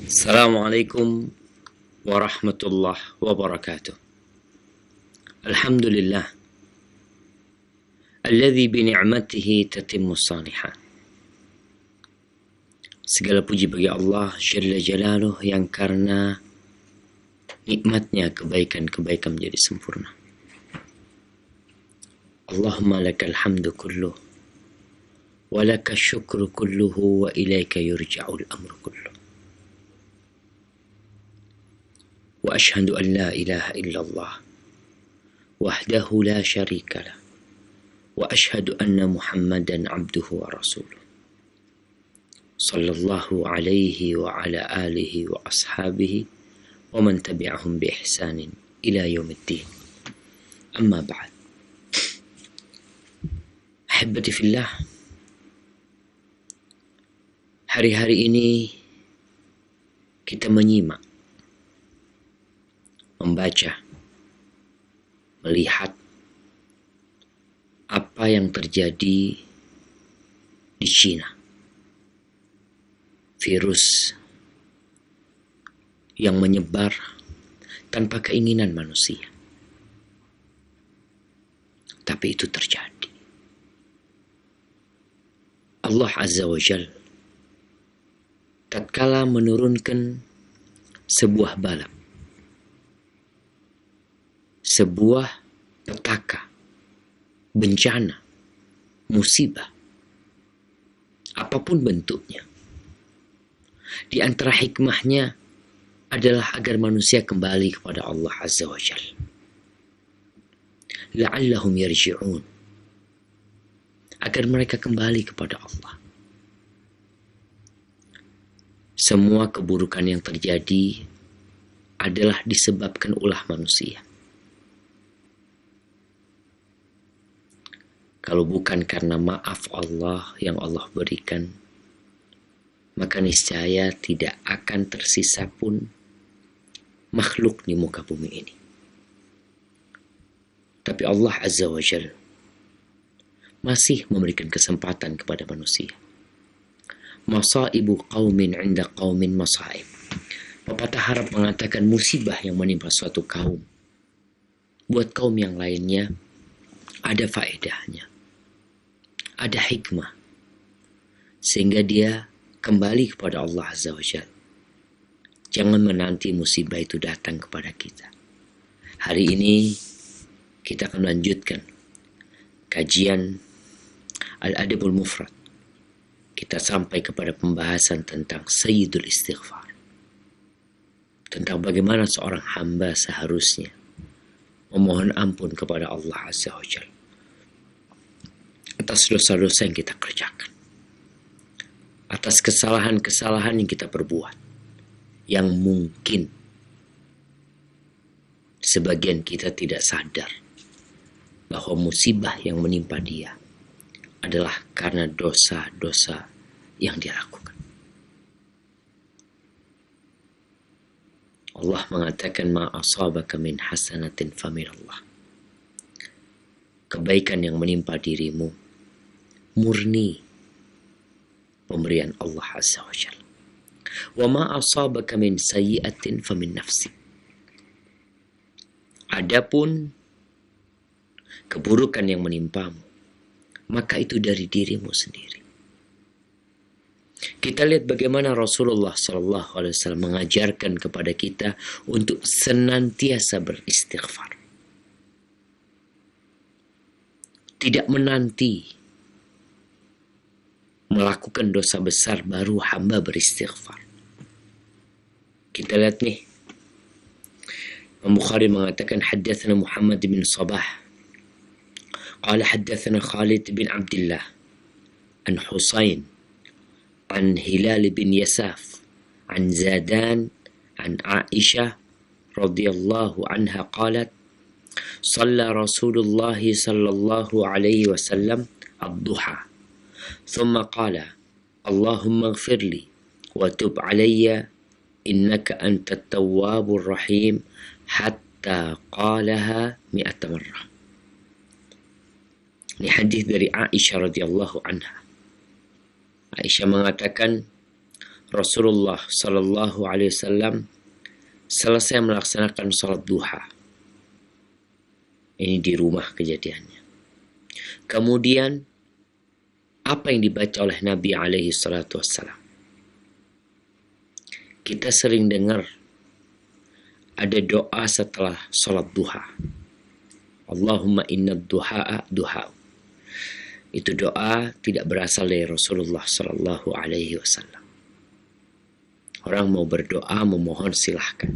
Assalamualaikum warahmatullahi wabarakatuh. Alhamdulillah alladzi bi ni'matihi tatimmus shalihat. Segala puji bagi Allah Jalla Jalaluh yang karena nikmatnya kebaikan-kebaikan menjadi sempurna. Allahumma lakal hamdu kulluh wa lakal syukru kulluhu wa ilaika yurja'ul amru kulluh. Wa ashhadu an la ilaha illallah wahdahu la syarika lah wa ashhadu anna Muhammadan abduhu wa rasuluh sallallahu alaihi wa ala alihi wa ashabihi wa man tabi'ahum bi ihsanin ila yaumiddin. Amma ba'd. Ahibati fillah, hari-hari ini kita menyimak, membaca, melihat apa yang terjadi di China. Virus yang menyebar tanpa keinginan manusia. Tapi itu terjadi. Allah Azza wa Jalla tatkala menurunkan sebuah bala, sebuah petaka, bencana, musibah, apapun bentuknya. Di antara hikmahnya adalah agar manusia kembali kepada Allah Azza wa Jalla. La'allahum yarji'un. Agar mereka kembali kepada Allah. Semua keburukan yang terjadi adalah disebabkan ulah manusia. Kalau bukan karena maaf Allah yang Allah berikan, maka niscaya tidak akan tersisa pun makhluk di muka bumi ini. Tapi Allah Azza wa Jalla masih memberikan kesempatan kepada manusia. Masaibu qaumin 'inda qaumin masaib. Pepatah Arab mengatakan musibah yang menimpa suatu kaum, buat kaum yang lainnya ada faedahnya, ada hikmah, sehingga dia kembali kepada Allah Azza wa Jalla. Jangan menanti musibah itu datang kepada kita. Hari ini kita akan melanjutkan kajian Al-Adabul Mufrad. Kita sampai kepada pembahasan tentang Sayyidul Istighfar. Tentang bagaimana seorang hamba seharusnya memohon ampun kepada Allah Azza wa Jalla atas dosa-dosa yang kita kerjakan, atas kesalahan-kesalahan yang kita perbuat, yang mungkin sebagian kita tidak sadar bahwa musibah yang menimpa dia adalah karena dosa-dosa yang dia lakukan. Allah mengatakan ma asabaka min hasanatin faminallah. Kebaikan yang menimpa dirimu murni pemberian Allah Azza wa Jalla. Wa ma asabaka min sayyi'atin famin nafsik. Adapun keburukan yang menimpamu, maka itu dari dirimu sendiri. Kita lihat bagaimana Rasulullah SAW mengajarkan kepada kita untuk senantiasa beristighfar. Tidak menanti melakukan dosa besar baru hamba beristighfar. Kita lihat nih, Bukhari mengatakan haddatsana Muhammad bin Sabah qala haddatsana Khalid bin Abdullah an Husain an Hilal bin Yasaf an Zadan an Aisyah radhiyallahu anha qalat صلى رسول الله صلى الله عليه وسلم الضحى ثم قال اللهم اغفر لي وتب علي إنك أنت التواب الرحيم حتى قالها 100 مرة. Ini hadis dari Aisyah radhiyallahu anha. Aisyah mengatakan Rasulullah Sallallahu Alaihi Wasallam selesai melaksanakan sholat duha. Ini di rumah kejadiannya. Kemudian apa yang dibaca oleh Nabi alaihi salatu wassalam? Kita sering dengar ada doa setelah sholat duha. Allahumma inna duha'a duha. Itu doa tidak berasal dari Rasulullah Sallallahu Alaihi Wasallam. Orang mau berdoa, memohon silahkan.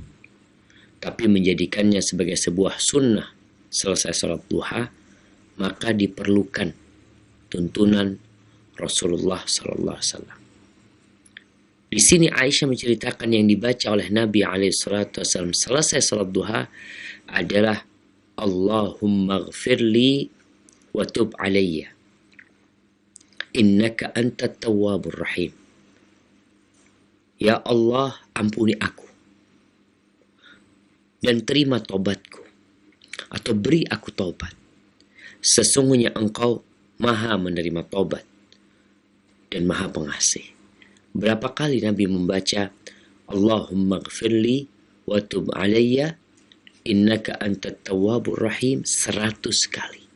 Tapi menjadikannya sebagai sebuah sunnah selesai sholat duha, maka diperlukan tuntunan Rasulullah Sallallahu Alaihi Wasallam. Di sini Aisyah menceritakan yang dibaca oleh Nabi SAW selesai salat duha adalah Allahumma ghfirli wa tub alayya innaka antat tawwabur rahim. Ya Allah, ampuni aku dan terima taubatku, atau beri aku taubat. Sesungguhnya engkau maha menerima taubat dan maha pengasih. Berapa kali Nabi membaca Allahumma ghfirli wa tub alayya innaka antat tawwabur rahim 100 kali.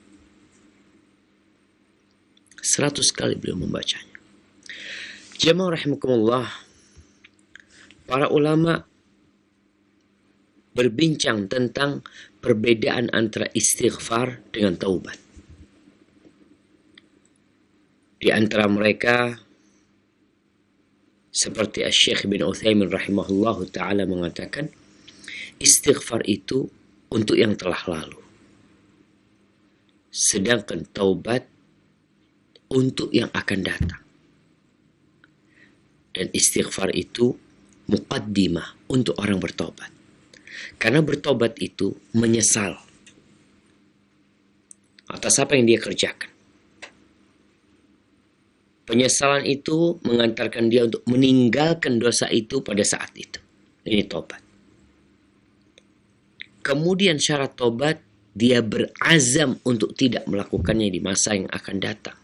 100 kali beliau membacanya. Jamaah rahimakumullah, para ulama berbincang tentang perbedaan antara istighfar dengan taubat. Di antara mereka seperti Syekh bin Utsaimin rahimahullahu ta'ala mengatakan, istighfar itu untuk yang telah lalu. Sedangkan taubat untuk yang akan datang. Dan istighfar itu muqaddimah untuk orang bertobat. Karena bertobat itu menyesal atas apa yang dia kerjakan. Penyesalan itu mengantarkan dia untuk meninggalkan dosa itu pada saat itu. Ini tobat. Kemudian syarat tobat, dia berazam untuk tidak melakukannya di masa yang akan datang.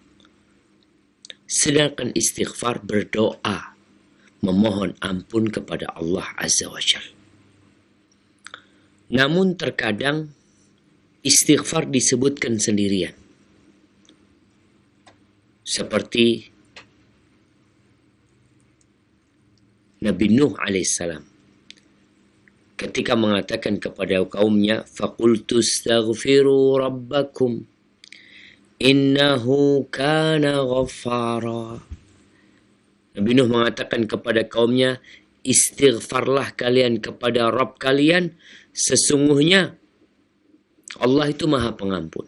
Sedangkan istighfar berdoa, memohon ampun kepada Allah Azza wa Jalla. Namun terkadang istighfar disebutkan sendirian. Seperti Nabi Nuh alaihissalam ketika mengatakan kepada kaumnya, faqultu astaghfiru rabbakum innahu kana ghaffara. Nabi Nuh mengatakan kepada kaumnya, istighfarlah kalian kepada Rabb kalian, sesungguhnya Allah itu maha pengampun.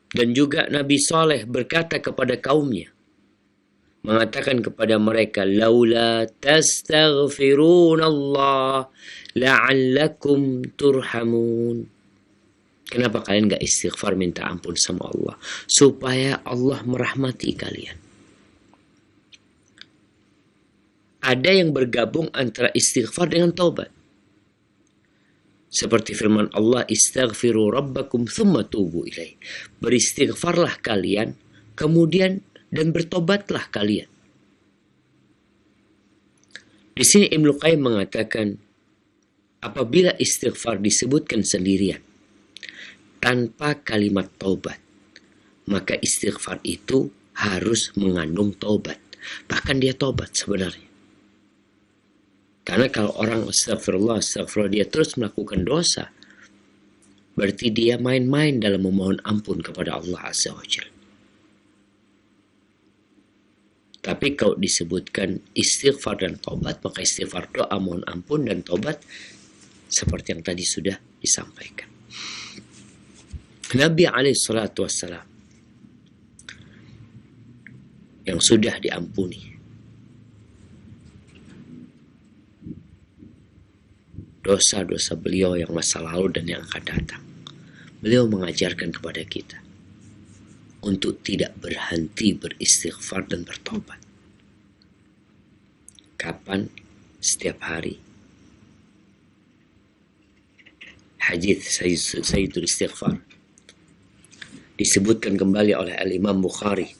Dan juga Nabi Saleh berkata kepada kaumnya, mengatakan kepada mereka, laula tastaghfirun Allah la'allakum turhamun. Kenapa kalian gak istighfar minta ampun sama Allah? Supaya Allah merahmati kalian. Ada yang bergabung antara istighfar dengan taubat. Seperti firman Allah, istaghfiru rabbakum thumma tubu ilaih. Beristighfarlah kalian, kemudian dan bertobatlah kalian. Di sini Ibnu Qayyim mengatakan, apabila istighfar disebutkan sendirian, tanpa kalimat taubat, maka istighfar itu harus mengandung taubat. Bahkan dia taubat sebenarnya. Karena kalau orang astagfirullah, dia terus melakukan dosa, berarti dia main-main dalam memohon ampun kepada Allah Azza wa Jalla. Tapi kalau disebutkan istighfar dan taubat, maka istighfar doa mohon ampun dan taubat seperti yang tadi sudah disampaikan. Nabi alaihissalatu wassalam yang sudah diampuni dosa-dosa beliau yang masa lalu dan yang akan datang, beliau mengajarkan kepada kita untuk tidak berhenti beristighfar dan bertobat. Kapan? Setiap hari. Hadits Sayyidul Istighfar disebutkan kembali oleh Al-Imam Bukhari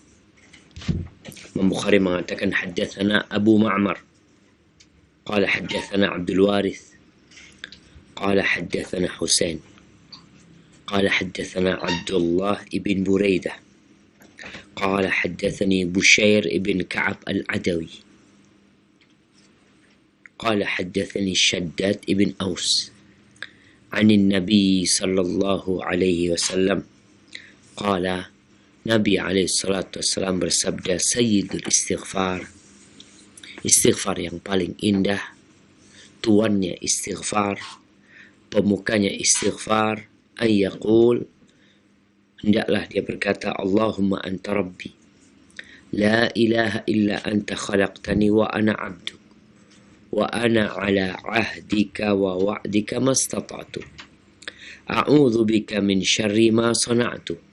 Imam Bukhari mengatakan haddatsana Abu Ma'mar qala haddatsana Abdul Warith qala haddatsana Husain qala haddatsana Abdullah ibn Buraidah qala haddatsani Bushair ibn Ka'ab al-Adawi qala haddatsani Shaddad ibn Aus عن النبي صلى الله عليه وسلم قال Nabi alaihissalam bersabda, Sayyidul istighfar, istighfar yang paling indah, tuannya istighfar, pemukanya istighfar, ayyaqul, hendaklah dia berkata, Allahumma anta rabbi, la ilaha illa anta khalaqtani wa ana abduk, wa ana ala ahdika wa wa'dika mastata'tu, a'udhu bika min syarri ma sana'tu,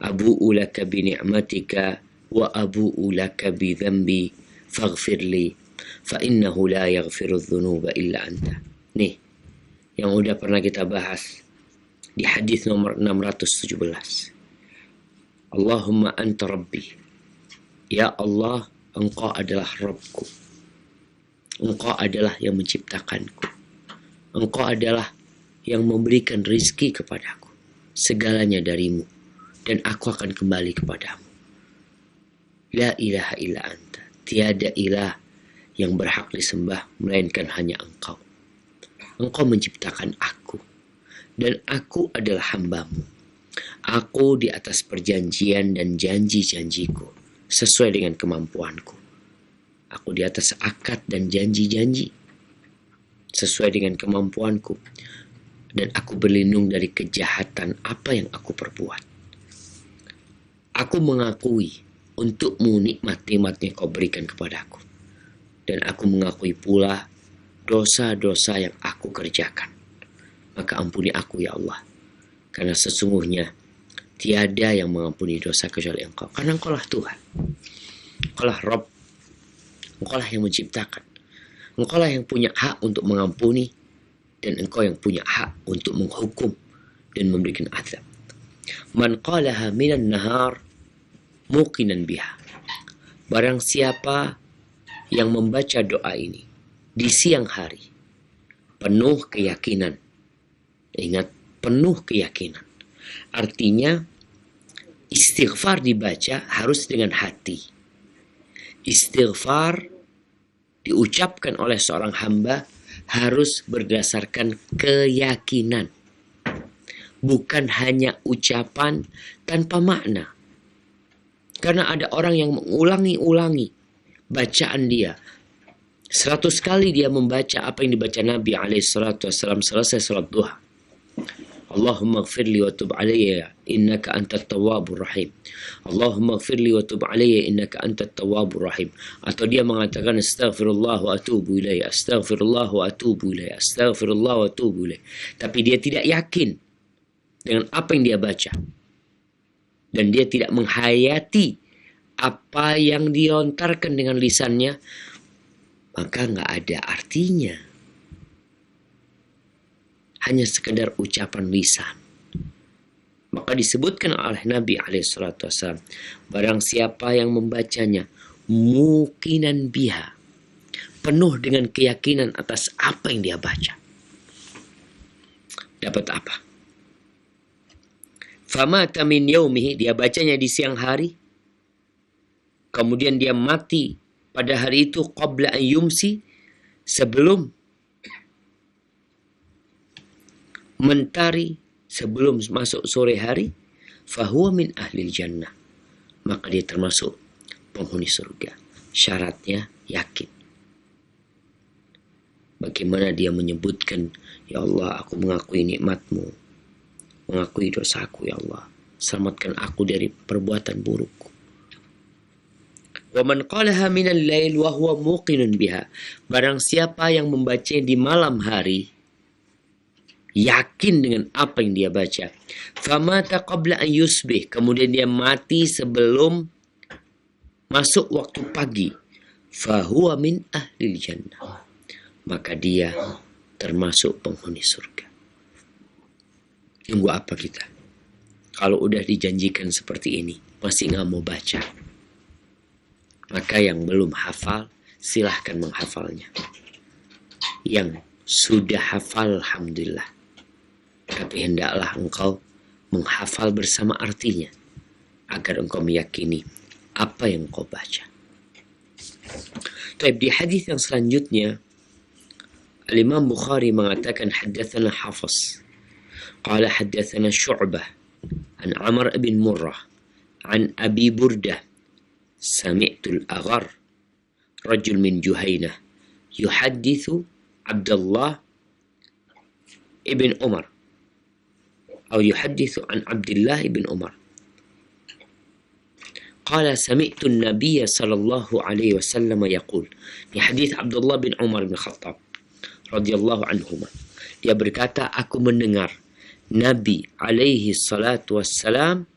abu'u laka bi ni'matika wa abu'u laka bi dhanbi faghfir li fa innahu la yaghfiru dhunuba illa anta. Nih yang udah pernah kita bahas di hadis nomor 617. Allahumma anta rabbi, ya Allah, engkau adalah Rabbku, engkau adalah yang menciptakanku, engkau adalah yang memberikan rizki kepadaku, segalanya darimu, dan aku akan kembali kepadamu. La ilaha illa anta, tiada ilah yang berhak disembah melainkan hanya engkau. Engkau menciptakan aku, dan aku adalah hambamu. Aku di atas perjanjian dan janji-janjiku sesuai dengan kemampuanku. Aku di atas akad dan janji-janji sesuai dengan kemampuanku, dan aku berlindung dari kejahatan apa yang aku perbuat. Aku mengakui untukmu nikmat-nikmat yang kau berikan kepadaku. Dan aku mengakui pula dosa-dosa yang aku kerjakan. Maka ampuni aku ya Allah. Karena sesungguhnya tiada yang mengampuni dosa kecuali engkau. Karena engkau lah Tuhan. Engkau lah Rabb. Engkau lah yang menciptakan. Engkau lah yang punya hak untuk mengampuni. Dan engkau yang punya hak untuk menghukum dan memberikan azab. Man qalaha minan nahar muqinan biha. Barang siapa yang membaca doa ini di siang hari, penuh keyakinan. Ingat, penuh keyakinan. Artinya istighfar dibaca harus dengan hati. Istighfar diucapkan oleh seorang hamba harus berdasarkan keyakinan. Bukan hanya ucapan tanpa makna. Karena ada orang yang mengulangi-ulangi bacaan dia. 100 kali dia membaca apa yang dibaca Nabi alaihissalam selesai salat duha. Allahumma gfirli wa tub alayya innaka antat tawwabur rahim. Allahumma gfirli wa tub alayya innaka antat tawwabur rahim. Atau dia mengatakan astaghfirullah wa atubu ilaih, astaghfirullah wa atubu ilaih, astaghfirullah wa atubu ilaih. Tapi dia tidak yakin dengan apa yang dia baca. Dan dia tidak menghayati apa yang dilontarkan dengan lisannya, maka nggak ada artinya. Hanya sekedar ucapan lisan. Maka disebutkan oleh Nabi alaihissalam, barang siapa yang membacanya muqinan biha, penuh dengan keyakinan atas apa yang dia baca, dapat apa? Famata min yaumihi, dia bacanya di siang hari, kemudian dia mati pada hari itu qabla an yumsi, sebelum mentari, sebelum masuk sore hari, fahuwa min ahlil jannah, maka dia termasuk penghuni surga. Syaratnya yakin. Bagaimana dia menyebutkan, ya Allah, aku mengakui nikmat-Mu, mengakui dosaku, ya Allah, selamatkan aku dari perbuatan burukku. Wa man qalaha minal lail wa huwa muqinun biha, barang siapa yang membaca di malam hari, yakin dengan apa yang dia baca, famata qabla an yusbih, kemudian dia mati sebelum masuk waktu pagi, fahuwa min ahlil jannah, maka dia termasuk penghuni surga. Tunggu apa kita? Kalau udah dijanjikan seperti ini, masih nggak mau baca, Maka yang belum hafal, silahkan menghafalnya. Yang sudah hafal, alhamdulillah. Tapi hendaklah engkau menghafal bersama artinya, agar engkau meyakini apa yang engkau baca. Di hadis yang selanjutnya, Al-Imam Bukhari mengatakan haddatsana Hafiz qala haddatsana Syu'bah an Amr bin Murrah an Abi Burdah sami'tu al-Aghar rajul min Juhaynah yuhaddithu Abdullah ibn Umar atau yuhaddithu an Abdullah ibn Umar qala sami'tu an-nabiy sallallahu alaihi wasallam yaqul. Ini hadis Abdullah bin Umar bin Khattab radhiyallahu anhuma. Dia berkata, aku mendengar Nabi alaihi salatu wassalam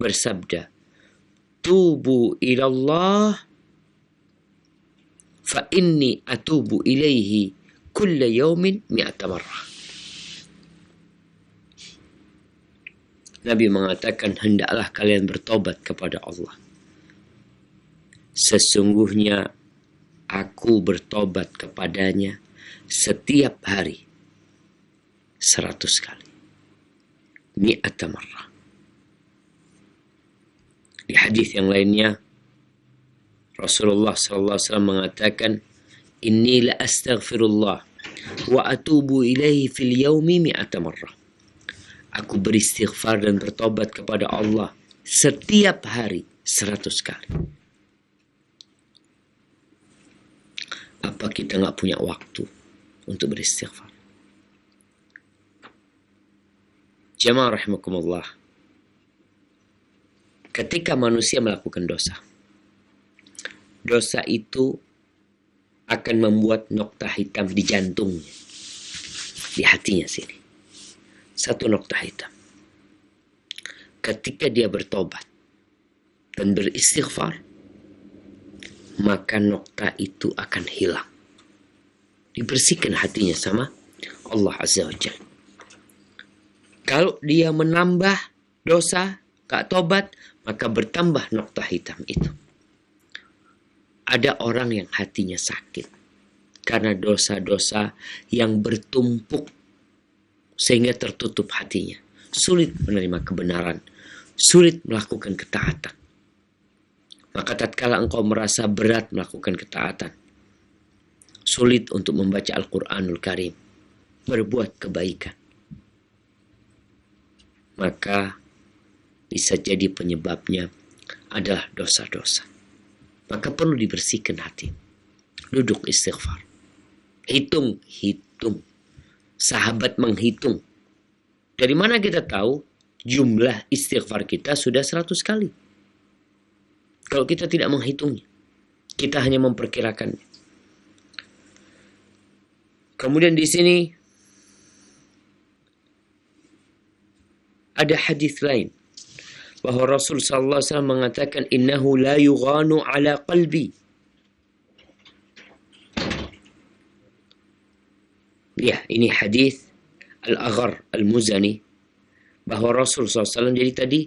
bersabda, tubu ilallah fa inni atubu ilaihi kulla yawmin mi'ata marrah. Nabi mengatakan, hendaklah kalian bertobat kepada Allah. Sesungguhnya aku bertobat kepadanya setiap hari 100 kali. Mi'ata marrah. Di hadis yang lainnya, Rasulullah SAW mengatakan, inni la astaghfirullah wa atubu ilaihi fil yawmi mi'ata marrah. Aku beristighfar dan bertobat kepada Allah setiap hari 100 kali. Apa kita nggak punya waktu untuk beristighfar? Jamaah rahimakumullah. Ketika manusia melakukan dosa, dosa itu akan membuat nokta hitam di jantungnya, di hatinya sini. Satu nokta hitam. Ketika dia bertobat dan beristighfar, maka nokta itu akan hilang. Dibersihkan hatinya sama Allah Azza wa Jalla. Kalau dia menambah dosa, gak tobat, maka bertambah nokta hitam itu. Ada orang yang hatinya sakit karena dosa-dosa yang bertumpuk sehingga tertutup hatinya. Sulit menerima kebenaran, sulit melakukan ketaatan. Maka tatkala engkau merasa berat melakukan ketaatan, sulit untuk membaca Al-Quranul Karim, berbuat kebaikan, maka bisa jadi penyebabnya adalah dosa-dosa. Maka perlu dibersihkan hati. Duduk istighfar. Hitung. Sahabat menghitung. Dari mana kita tahu jumlah istighfar kita sudah 100 kali? Kalau kita tidak menghitungnya, kita hanya memperkirakannya. Kemudian di sini ada hadis lain bahwa Rasul sallallahu alaihi wasallam mengatakan, innahu la yughanu ala qalbi. Ya, ini hadis Al-Aghar Al-Muzani, bahwa Rasul SAW, jadi tadi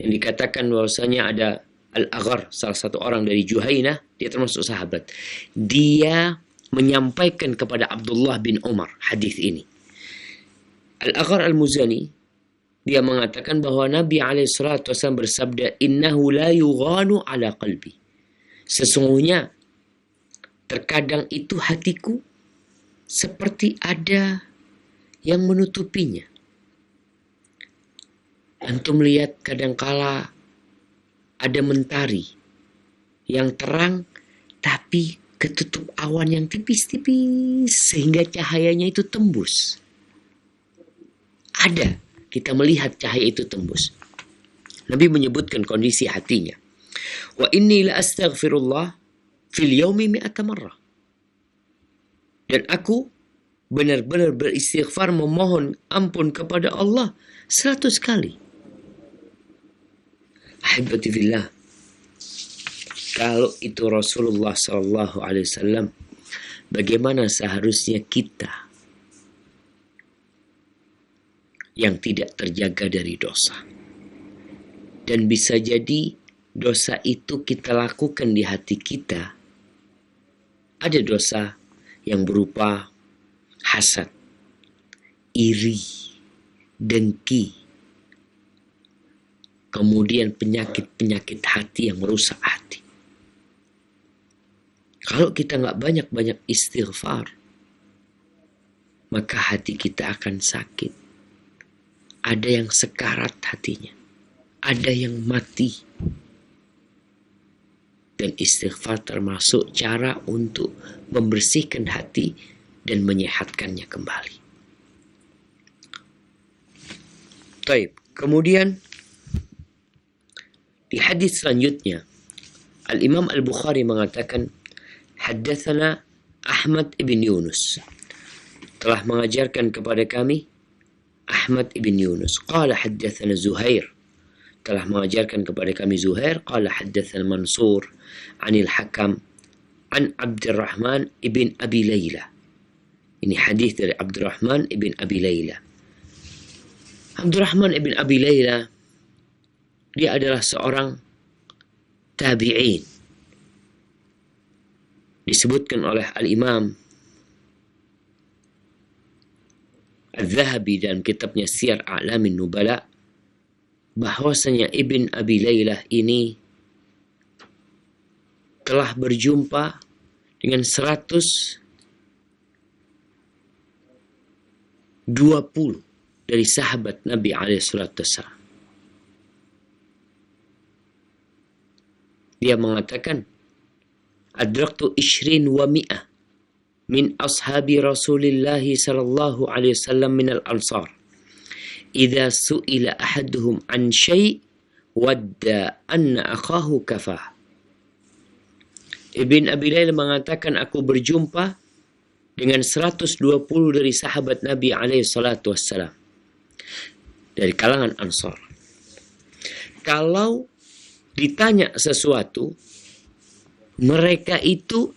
yang dikatakan bahwasanya ada Al-Aghar, salah satu orang dari Juhaynah, dia termasuk sahabat. Dia menyampaikan kepada Abdullah bin Umar hadis ini. Al-Aghar Al-Muzani, dia mengatakan bahwa Nabi SAW bersabda, innahu la yughanu ala qalbi. Sesungguhnya terkadang itu hatiku seperti ada yang menutupinya. Antum lihat kadangkala ada mentari yang terang tapi ketutup awan yang tipis-tipis sehingga cahayanya itu tembus. Ada, kita melihat cahaya itu tembus. Nabi menyebutkan kondisi hatinya. Wa inni la astaghfirullah fil yaumi mi'ata marrah. Dan aku benar-benar beristighfar, memohon ampun kepada Allah 100 kali. Ahibati fillah, kalau itu Rasulullah SAW, bagaimana seharusnya kita yang tidak terjaga dari dosa? Dan bisa jadi dosa itu kita lakukan di hati kita, ada dosa yang berupa hasad, iri, dengki, kemudian penyakit-penyakit hati yang merusak hati. Kalau kita nggak banyak-banyak istighfar, maka hati kita akan sakit. Ada yang sekarat hatinya, ada yang mati. Dan istighfar termasuk cara untuk membersihkan hati dan menyehatkannya kembali. Baik, kemudian di hadis selanjutnya, Al-Imam Al-Bukhari mengatakan, Haddatsana Ahmad ibn Yunus, telah mengajarkan kepada kami Ahmad ibn Yunus. Qala haddatsana Zuhair, telah mengajarkan kepada kami Zuhair. Qala haddatsana Mansur anil Hakam an Abdurrahman ibn Abi Layla. Ini hadis dari Abdurrahman ibn Abi Layla. Abdurrahman ibn Abi Layla, dia adalah seorang tabi'in. Disebutkan oleh Al-Imam Al-Zahabi dalam kitabnya Siyar A'lamin Nubala, bahwasanya Ibn Abi Laylah ini telah berjumpa dengan 120 dari sahabat Nabi SAW. Dia mengatakan, Adraktu ishrin wa mi'ah min ashabi Rasulillahi sallallahu alaihi wasallam min al-ansar. Idza su'ila ahaduhum an syai' wadda anna akhahu kafah. Ibn Abi Layla mengatakan, aku berjumpa dengan 120 dari sahabat Nabi alaihi salatu wassalam, dari kalangan Ansar. Kalau ditanya sesuatu, mereka itu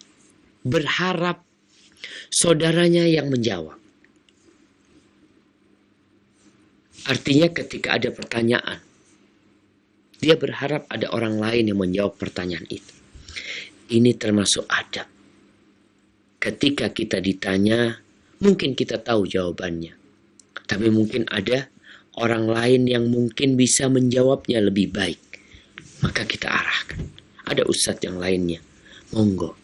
berharap saudaranya yang menjawab. Artinya ketika ada pertanyaan, dia berharap ada orang lain yang menjawab pertanyaan itu. Ini termasuk adab. Ketika kita ditanya, mungkin kita tahu jawabannya, tapi mungkin ada orang lain yang mungkin bisa menjawabnya lebih baik. Maka kita arahkan. Ada ustadz yang lainnya, monggo,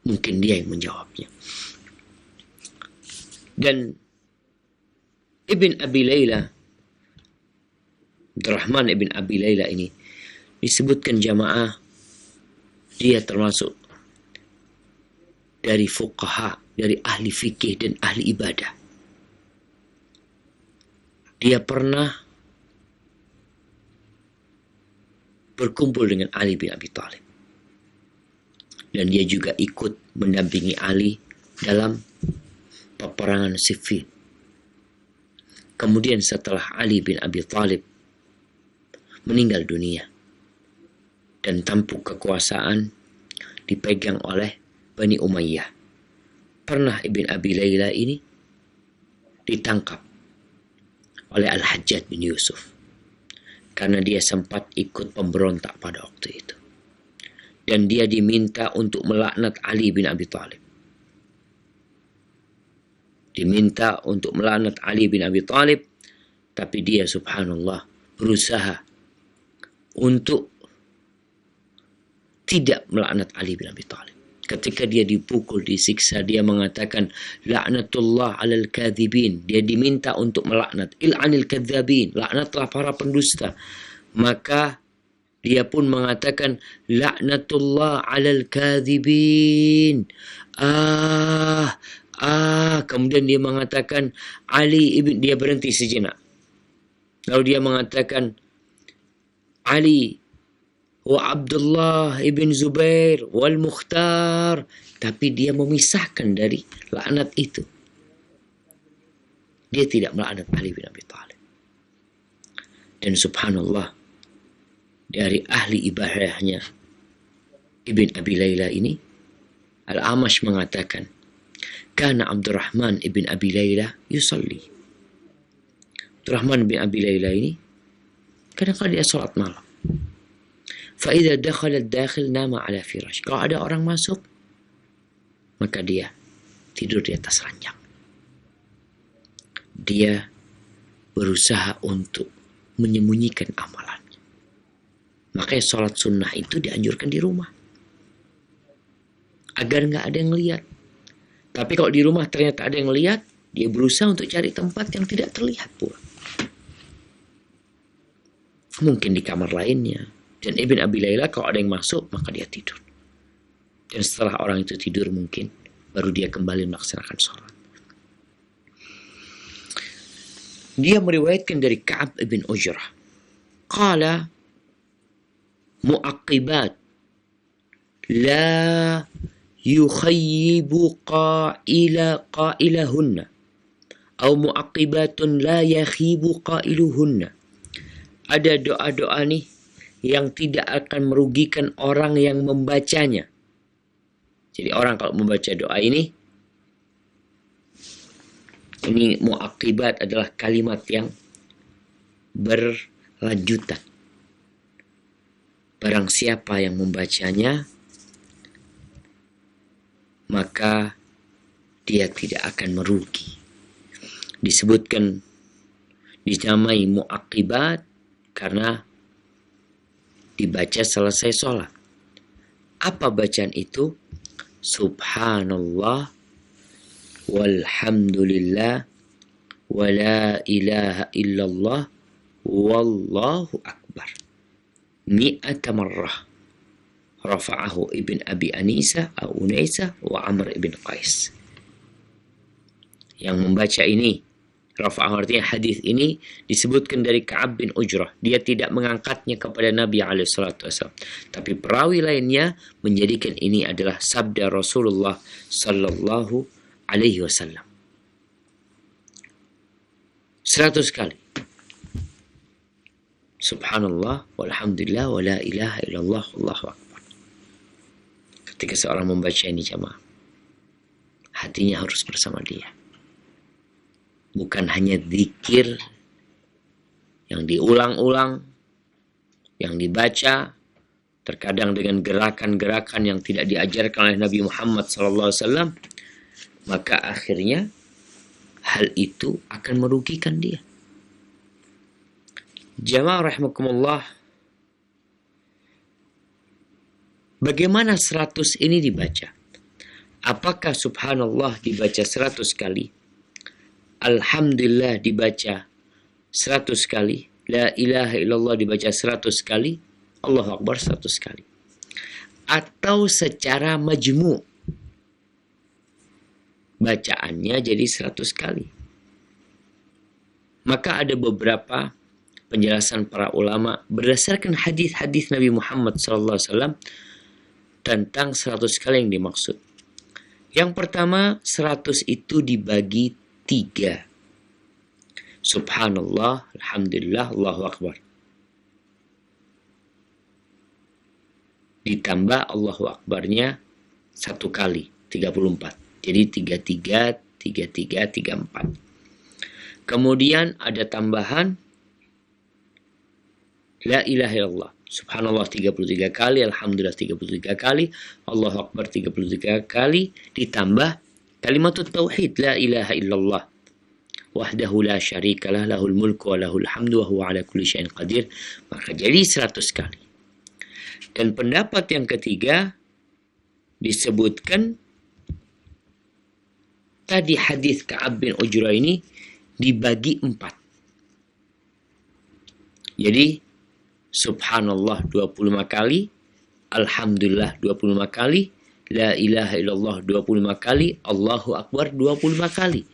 mungkin dia yang menjawabnya. Dan Ibn Abi Layla, Abdurrahman Ibn Abi Layla ini disebutkan jamaah, dia termasuk dari fuqaha, dari ahli fikih dan ahli ibadah. Dia pernah berkumpul dengan Ali bin Abi Thalib. Dan dia juga ikut mendampingi Ali dalam peperangan Siffin. Kemudian setelah Ali bin Abi Thalib meninggal dunia dan tampuk kekuasaan dipegang oleh Bani Umayyah, pernah Ibn Abi Layla ini ditangkap oleh Al-Hajjaj bin Yusuf karena dia sempat ikut pemberontak pada waktu itu. Dan dia diminta untuk melaknat Ali bin Abi Thalib. Diminta untuk melaknat Ali bin Abi Thalib, tapi dia subhanallah berusaha untuk tidak melaknat Ali bin Abi Thalib. Ketika dia dipukul, disiksa, dia mengatakan laknatullah alal kadhibin. Dia diminta untuk melaknat, il'anil kadzabin, laknatlah para pendusta. Maka dia pun mengatakan laknatullah alal kadhibin. Kemudian dia mengatakan Ali ibn, dia berhenti sejenak. Lalu dia mengatakan Ali wa Abdullah ibn Zubair wal Mukhtar, tapi dia memisahkan dari laknat itu. Dia tidak melaknat Ali bin Abi Thalib. Dan subhanallah, dari ahli ibadahnya Ibn Abi Layla ini, Al-Amash mengatakan, Kana Abdurrahman ibn Abi Layla yusalli. Abdurrahman bin Abi Layla ini kadang-kadang dia salat malam. Fa idza dakhala ad-dakhil nama ala firash. Kalau ada orang masuk, maka dia tidur di atas ranjang. Dia berusaha untuk menyembunyikan amalannya. Makanya sholat sunnah itu dianjurkan di rumah, agar nggak ada yang lihat. Tapi kalau di rumah ternyata ada yang lihat, dia berusaha untuk cari tempat yang tidak terlihat pula. Mungkin di kamar lainnya. Dan Ibn Abi Layla kalau ada yang masuk, maka dia tidur. Dan setelah orang itu tidur mungkin, baru dia kembali melaksanakan sholat. Dia meriwayatkan dari Ka'ab ibn Ujrah. Qala mu'aqibat la yukhayyibu qailahunna atau mu'aqibatun la yakhibu qailuhunna. Ada doa-doa nih yang tidak akan merugikan orang yang membacanya. Jadi orang kalau membaca doa ini mu'aqibat adalah kalimat yang berlanjutan. Barang siapa yang membacanya, maka dia tidak akan merugi. Disebutkan, dinamai mu'aqibat karena dibaca selesai sholat. Apa bacaan itu? Subhanallah walhamdulillah wa la ilaha illallah wallahu akbar mi'ata marrah. Rafa'ahu ibn Abi Anisa atau Unaisa wa Amr ibn Qais. Yang membaca ini, rafa'ahu artinya hadis ini disebutkan dari Ka'ab bin Ujrah. Dia tidak mengangkatnya kepada Nabi SAW, tapi perawi lainnya menjadikan ini adalah sabda Rasulullah sallallahu alaihi wasallam. 100 kali. Subhanallah walhamdulillah wa la ilaha illallah wallahu akbar. Ketika seorang membaca ini jamaah, hatinya harus bersama dia. Bukan hanya zikir yang diulang-ulang, yang dibaca, terkadang dengan gerakan-gerakan yang tidak diajarkan oleh Nabi Muhammad SAW, maka akhirnya hal itu akan merugikan dia. Jamaah rahimakumullah, bagaimana 100 ini dibaca? Apakah subhanallah dibaca 100 kali? Alhamdulillah dibaca 100 kali, la ilaha illallah dibaca 100 kali, Allahu Akbar 100 kali, atau secara majmu' bacaannya jadi 100 kali. Maka ada beberapa penjelasan para ulama berdasarkan hadis-hadis Nabi Muhammad SAW tentang 100 kali yang dimaksud. Yang pertama, 100 itu dibagi 3. Subhanallah, alhamdulillah, Allahu Akbar. Ditambah Allahu Akbarnya 1 kali, 34. Jadi 33, 33, 34. Kemudian ada tambahan la ilaha illallah. Subhanallah 33 kali, alhamdulillah 33 kali, Allahu Akbar 33 kali, ditambah kalimatut tauhid la ilaha illallah wahdahu la syarikalah lahul mulku wa lahul hamdu wa huwa ala kulli syai'in qadir, maka jadi 100 kali. Dan pendapat yang ketiga disebutkan tadi hadis Ka'ab bin Ujrah ini dibagi 4. Jadi subhanallah 25 kali, alhamdulillah 25 kali, la ilaha illallah 25 kali, Allahu Akbar 25 kali.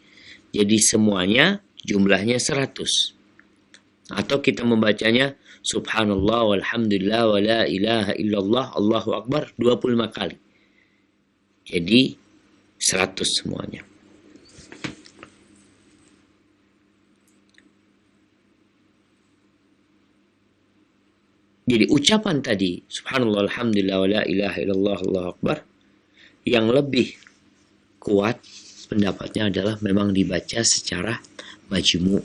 Jadi semuanya jumlahnya 100. Atau kita membacanya subhanallah walhamdulillah wa la ilaha illallah Allahu Akbar 25 kali. Jadi 100 semuanya. Jadi ucapan tadi subhanallah alhamdulillah wa la ilaha illallah Allahu Akbar yang lebih kuat pendapatnya adalah memang dibaca secara majmu'.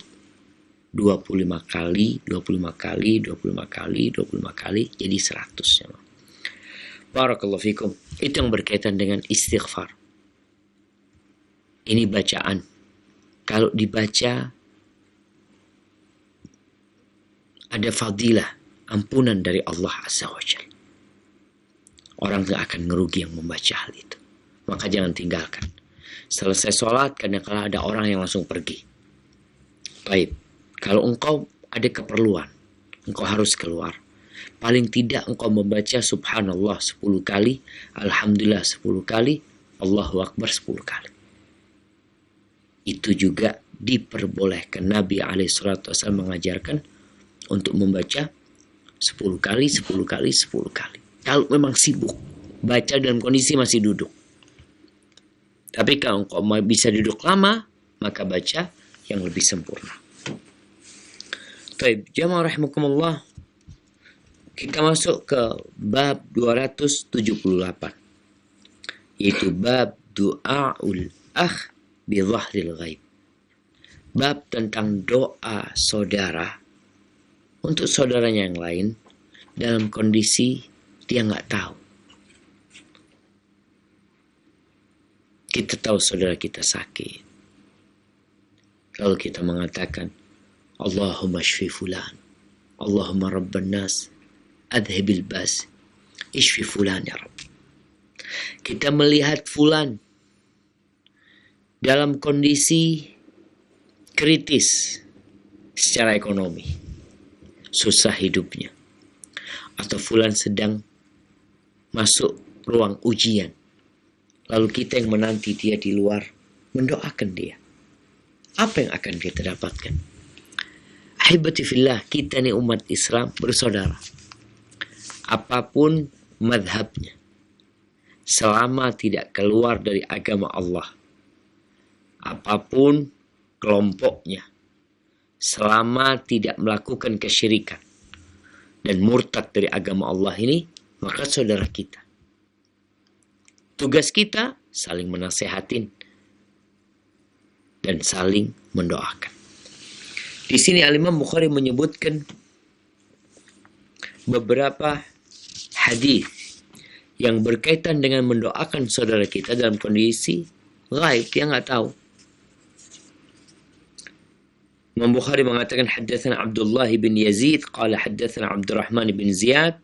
25 kali, 25 kali, 25 kali, 25 kali, jadi 100. Barakallahu fikum. Itu yang berkaitan dengan istighfar. Ini bacaan. Kalau dibaca, ada fadilah, ampunan dari Allah Azza wa Jalla. Orang gak akan ngerugi yang membaca hal itu. Maka jangan tinggalkan. Selesai sholat, kadang-kadang ada orang yang langsung pergi. Baik, kalau engkau ada keperluan, engkau harus keluar. Paling tidak engkau membaca subhanallah 10 kali, alhamdulillah 10 kali, Allahu Akbar 10 kali. Itu juga diperbolehkan. Nabi SAW mengajarkan untuk membaca 10 kali, 10 kali, 10 kali. Kalau memang sibuk, baca dalam kondisi masih duduk. Tapi kalau engkau bisa duduk lama, maka baca yang lebih sempurna. Baik, jamaah rahimakumullah. Kita masuk ke bab 278. Yaitu bab du'aul akh bi dhahril ghaib. Bab tentang doa saudara untuk saudaranya yang lain dalam kondisi dia nggak tahu. Kita tahu saudara kita sakit. Lalu kita mengatakan, Allahumma shfi fulan. Allahumma rabban nas. Adhibil bas. Ishfi fulan ya Rabb. Kita melihat fulan dalam kondisi kritis secara ekonomi. Susah hidupnya. Atau fulan sedang masuk ruang ujian. Lalu kita yang menanti dia di luar mendoakan dia. Apa yang akan kita dapatkan? Ahibati fillah, kita nih umat Islam bersaudara. Apapun madhabnya, selama tidak keluar dari agama Allah. Apapun kelompoknya, selama tidak melakukan kesyirikan dan murtad dari agama Allah ini, maka saudara kita. Tugas kita saling menasehatin dan saling mendoakan. Di sini Al-Imam Bukhari menyebutkan beberapa hadis yang berkaitan dengan mendoakan saudara kita dalam kondisi ghaib, dia nggak tahu. Imam Bukhari mengatakan haddatsana Abdullah bin Yazid qala haddatsana Abdurrahman bin Ziyad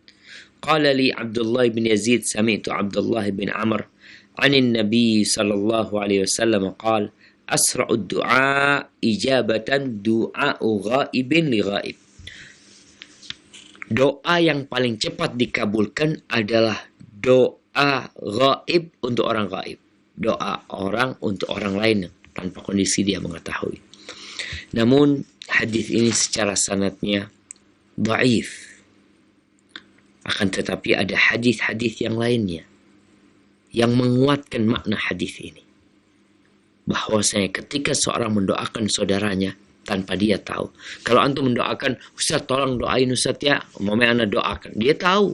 qala li Abdullah bin Yazid sami'tu Abdullah bin Amr 'an an-nabi sallallahu alaihi wasallam qala asra'u du'a ijabatan du'a'u ghaibin li ghaib. Doa yang paling cepat dikabulkan adalah doa ghaib untuk orang ghaib. Doa orang untuk orang lain tanpa kondisi dia mengetahui. Namun hadis ini secara sanadnya dhaif. Akan tetapi ada hadis-hadis yang lainnya yang menguatkan makna hadis ini. Bahwasanya ketika seorang mendoakan saudaranya tanpa dia tahu. Kalau antum mendoakan, Ustaz tolong doain Ustaz ya. Umpamanya ana doakan. Dia tahu.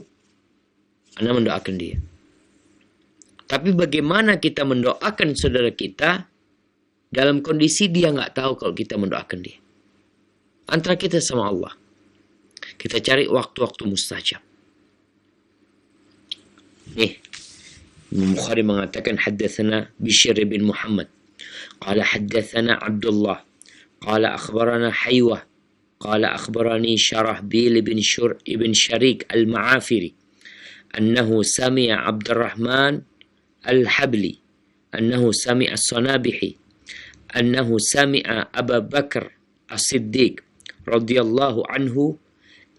Ana mendoakan dia. Tapi bagaimana kita mendoakan saudara kita dalam kondisi dia nggak tahu kalau kita mendoakan dia. Antara kita sama Allah. Kita cari waktu-waktu mustajab. Nih. Imam Bukhari mengatakan haddatsana Bishr bin Muhammad. Qala haddatsana Abdullah. Qala akhbarana Haywah. Qala akhbarani Sharahbil ibn Sharik al-Ma'afiri. Annahu sami'a Abdurrahman al-Habli. Annahu sami'a As-Sanabihi. Annahu sami'a Abu Bakar As-Siddiq radhiyallahu anhu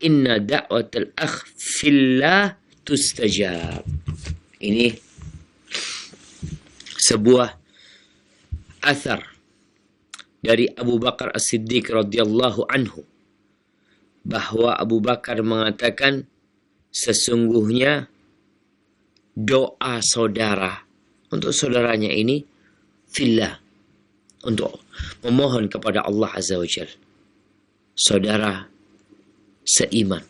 inna da'watal akh fillah tustajab. Ini sebuah athar dari Abu Bakar As-Siddiq radhiyallahu anhu bahwa Abu Bakar mengatakan sesungguhnya doa saudara untuk saudaranya ini fillah, untuk memohon kepada Allah Azza wa Jalla. Saudara seiman,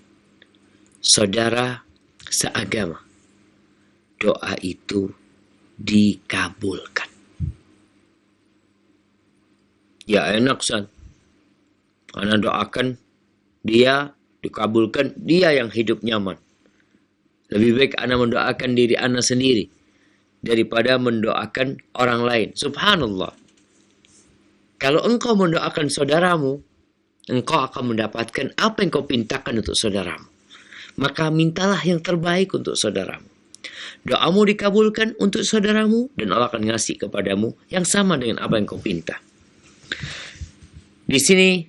saudara seagama, doa itu dikabulkan. Ya enak San, Ana doakan dia dikabulkan, dia yang hidup nyaman. Lebih baik ana mendoakan diri ana sendiri daripada mendoakan orang lain. Subhanallah. Kalau engkau mendoakan saudaramu, engkau akan mendapatkan apa yang kau pintakan untuk saudaramu. Maka mintalah yang terbaik untuk saudaramu. Doamu dikabulkan untuk saudaramu dan Allah akan ngasih kepadamu yang sama dengan apa yang kau pinta. Di sini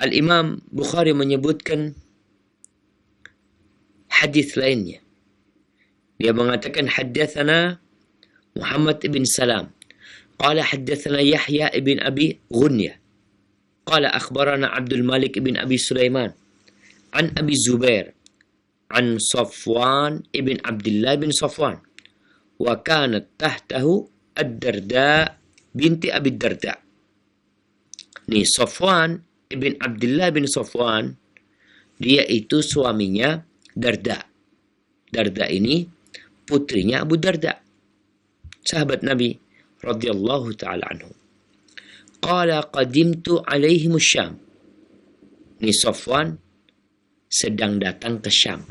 Al-Imam Bukhari menyebutkan hadis lainnya. Dia mengatakan haddatsana Muhammad ibn Salam qala haddatsana Yahya ibn Abi Ghunyah qala akhbarana Abdul Malik ibn Abi Sulaiman an Abi Zubair an Safwan ibn Abdullah bin Safwan wa kanat tahtahu Ad-Darda binti Abi Darda. Nih, Safwan ibn Abdullah bin Safwan, dia itu suaminya Darda. Darda ini putrinya Abu Darda, sahabat Nabi radhiyallahu taala anhu. Qala qadimtu alaihim Syam. Nih, Safwan sedang datang ke Syam.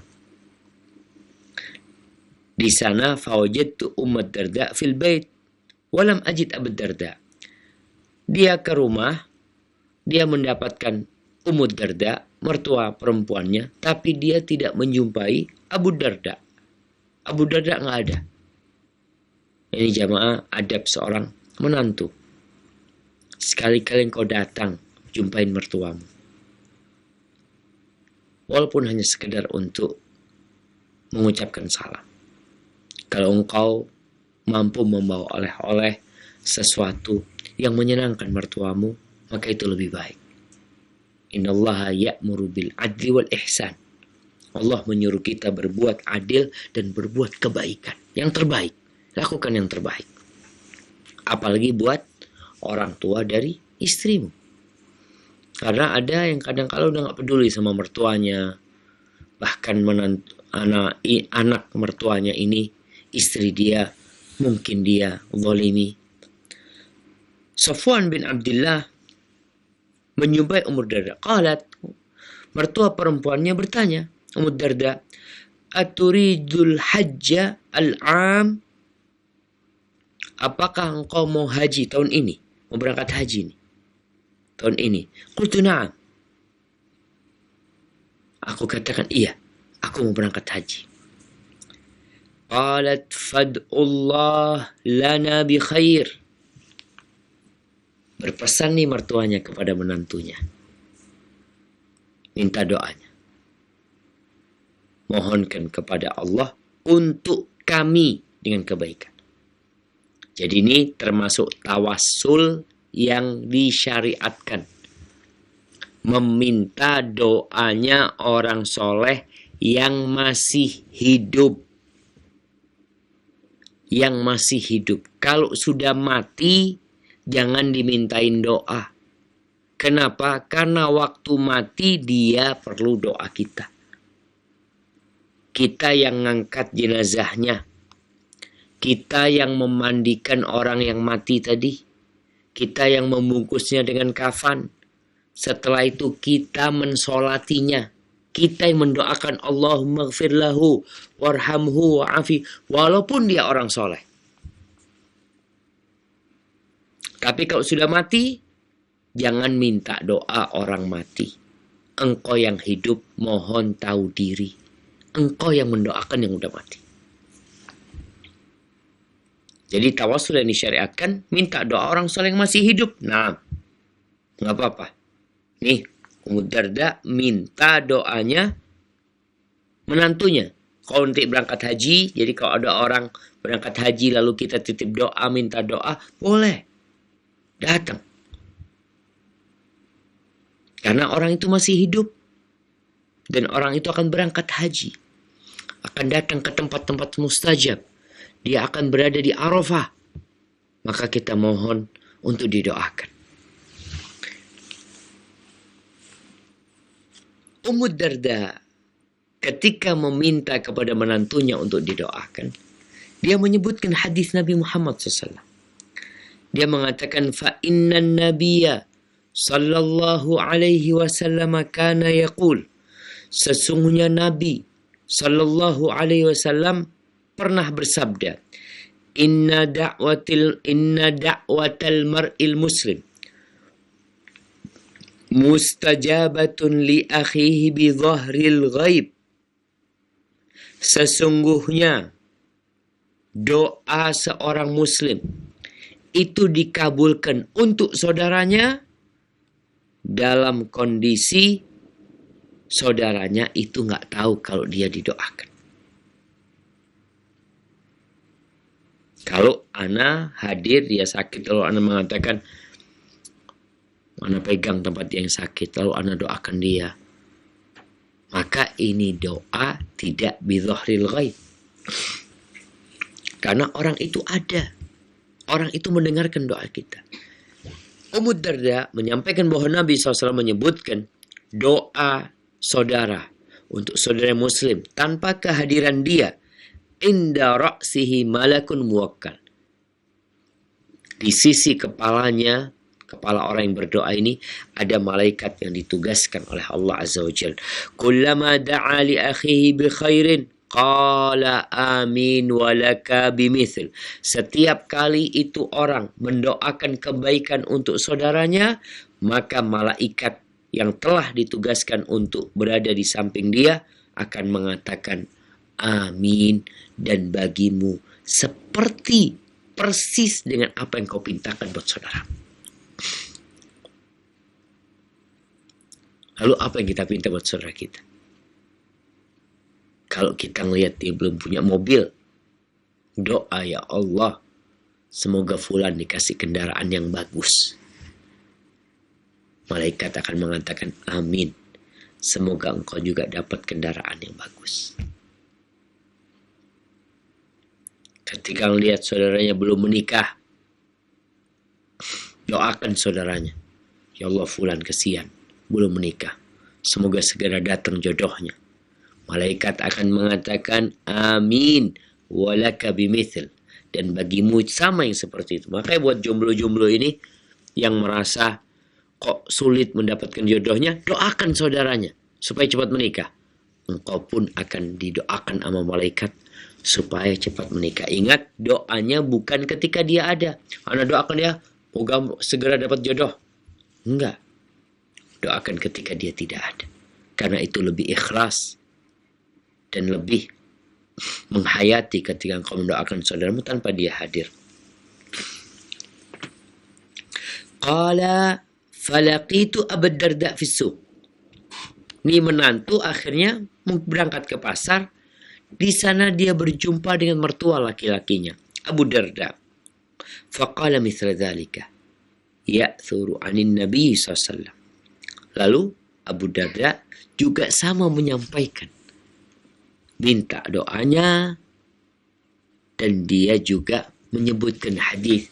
Di sana fawajadtu Ummu Darda fil bait walam ajid Abu Darda. Dia ke rumah, dia mendapatkan Ummu Darda, mertua perempuannya, tapi dia tidak menjumpai Abu Darda. Abu Darda nggak ada. Ini jamaah adab seorang menantu. Sekali-kali engkau datang, jumpain mertuamu. Walaupun hanya sekedar untuk mengucapkan salam. Kalau engkau mampu membawa oleh-oleh sesuatu yang menyenangkan mertuamu, maka itu lebih baik. Innallaha ya'muru bil adli wal ihsan. Allah menyuruh kita berbuat adil dan berbuat kebaikan. Yang terbaik. Lakukan yang terbaik. Apalagi buat orang tua dari istrimu. Karena ada yang kadang kala udah gak peduli sama mertuanya. Bahkan anak mertuanya ini, istri dia, mungkin dia zalimi. Safwan bin Abdullah menjumpai Ummu Darda. Qalat, mertua perempuannya bertanya, Ummu Darda, aturidul hajja al-am? Apakah engkau mau haji tahun ini? Mau berangkat haji nih? Tahun ini. Qultu na'am. Aku katakan iya, aku mau berangkat haji. Qalat fad'ullah lana bi khair. Berpesan nih mertuanya kepada menantunya. Minta doanya. Mohonkan kepada Allah untuk kami dengan kebaikan. Jadi ini termasuk tawassul yang disyariatkan. Meminta doanya orang soleh yang masih hidup. Yang masih hidup. Kalau sudah mati, jangan dimintain doa. Kenapa? Karena waktu mati dia perlu doa kita. Kita yang ngangkat jenazahnya. Kita yang memandikan orang yang mati tadi. Kita yang membungkusnya dengan kafan. Setelah itu kita mensolatinya. Kita yang mendoakan Allahumma gfir lahu warhamhu wa'afi. Walaupun dia orang soleh. Tapi kalau sudah mati, jangan minta doa orang mati. Engkau yang hidup mohon tahu diri. Engkau yang mendoakan yang udah mati. Jadi tawassul yang disyariatkan, minta doa orang soleh yang masih hidup. Nah, nggak apa-apa. Nih, Ummu Darda minta doanya menantunya. Kalau nanti berangkat haji, jadi kalau ada orang berangkat haji lalu kita titip doa, minta doa, boleh. Datang. Karena orang itu masih hidup. Dan orang itu akan berangkat haji. Akan datang ke tempat-tempat mustajab. Dia akan berada di Arafah. Maka kita mohon untuk didoakan. Ummu Darda ketika meminta kepada menantunya untuk didoakan, dia menyebutkan hadis Nabi Muhammad SAW. Dia mengatakan, fa innan nabiyya sallallahu alaihi wasallam kana yaqul, sesungguhnya Nabi sallallahu alaihi wasallam pernah bersabda, inna da'watal mar'il muslim mustajabatun li akhihi bi dhahril ghaib. Sesungguhnya doa seorang muslim itu dikabulkan untuk saudaranya dalam kondisi saudaranya itu nggak tahu kalau dia didoakan. Kalau ana hadir dia sakit, lalu ana mengatakan ana pegang tempat yang sakit, lalu ana doakan dia, maka ini doa tidak bidhahril ghaib. Karena orang itu ada, orang itu mendengarkan doa kita. Ummu Darda menyampaikan bahwa Nabi SAW menyebutkan doa saudara untuk saudara muslim tanpa kehadiran dia, inda ra'sihi malakun muwakkal. Di sisi kepalanya, kepala orang yang berdoa ini, ada malaikat yang ditugaskan oleh Allah Azza wa Jalla. Kullama da'a li akhihi bi khairin qala amin walaka bimithl. Setiap kali itu orang mendoakan kebaikan untuk saudaranya, maka malaikat yang telah ditugaskan untuk berada di samping dia akan mengatakan amin, dan bagimu seperti persis dengan apa yang kau pintakan buat saudara. Lalu apa yang kita pinta buat saudara kita? Kalau kita ngelihat dia belum punya mobil, doa, ya Allah, semoga fulan dikasih kendaraan yang bagus. Malaikat akan mengatakan amin, semoga engkau juga dapat kendaraan yang bagus. Ketika melihat saudaranya belum menikah, doakan saudaranya, ya Allah, fulan kesian belum menikah, semoga segera datang jodohnya. Malaikat akan mengatakan amin walaka bimithl, dan bagimu sama yang seperti itu. Makanya buat jomblo-jomblo ini yang merasa kok sulit mendapatkan jodohnya, doakan saudaranya supaya cepat menikah. Engkau pun akan didoakan sama malaikat supaya cepat menikah. Ingat, doanya bukan ketika dia ada. Anda doakan dia, moga segera dapat jodoh. Enggak. Doakan ketika dia tidak ada. Karena itu lebih ikhlas dan lebih menghayati ketika engkau mendoakan saudaramu tanpa dia hadir. Qala falaqitu Abu Darda fi suq. Ini menantu akhirnya berangkat ke pasar. Di sana dia berjumpa dengan mertua laki-lakinya, Abu Darda. Faqala mithla dhalika ya'thuru 'anin Nabi SAW. Lalu Abu Darda juga sama menyampaikan, minta doanya, dan dia juga menyebutkan hadis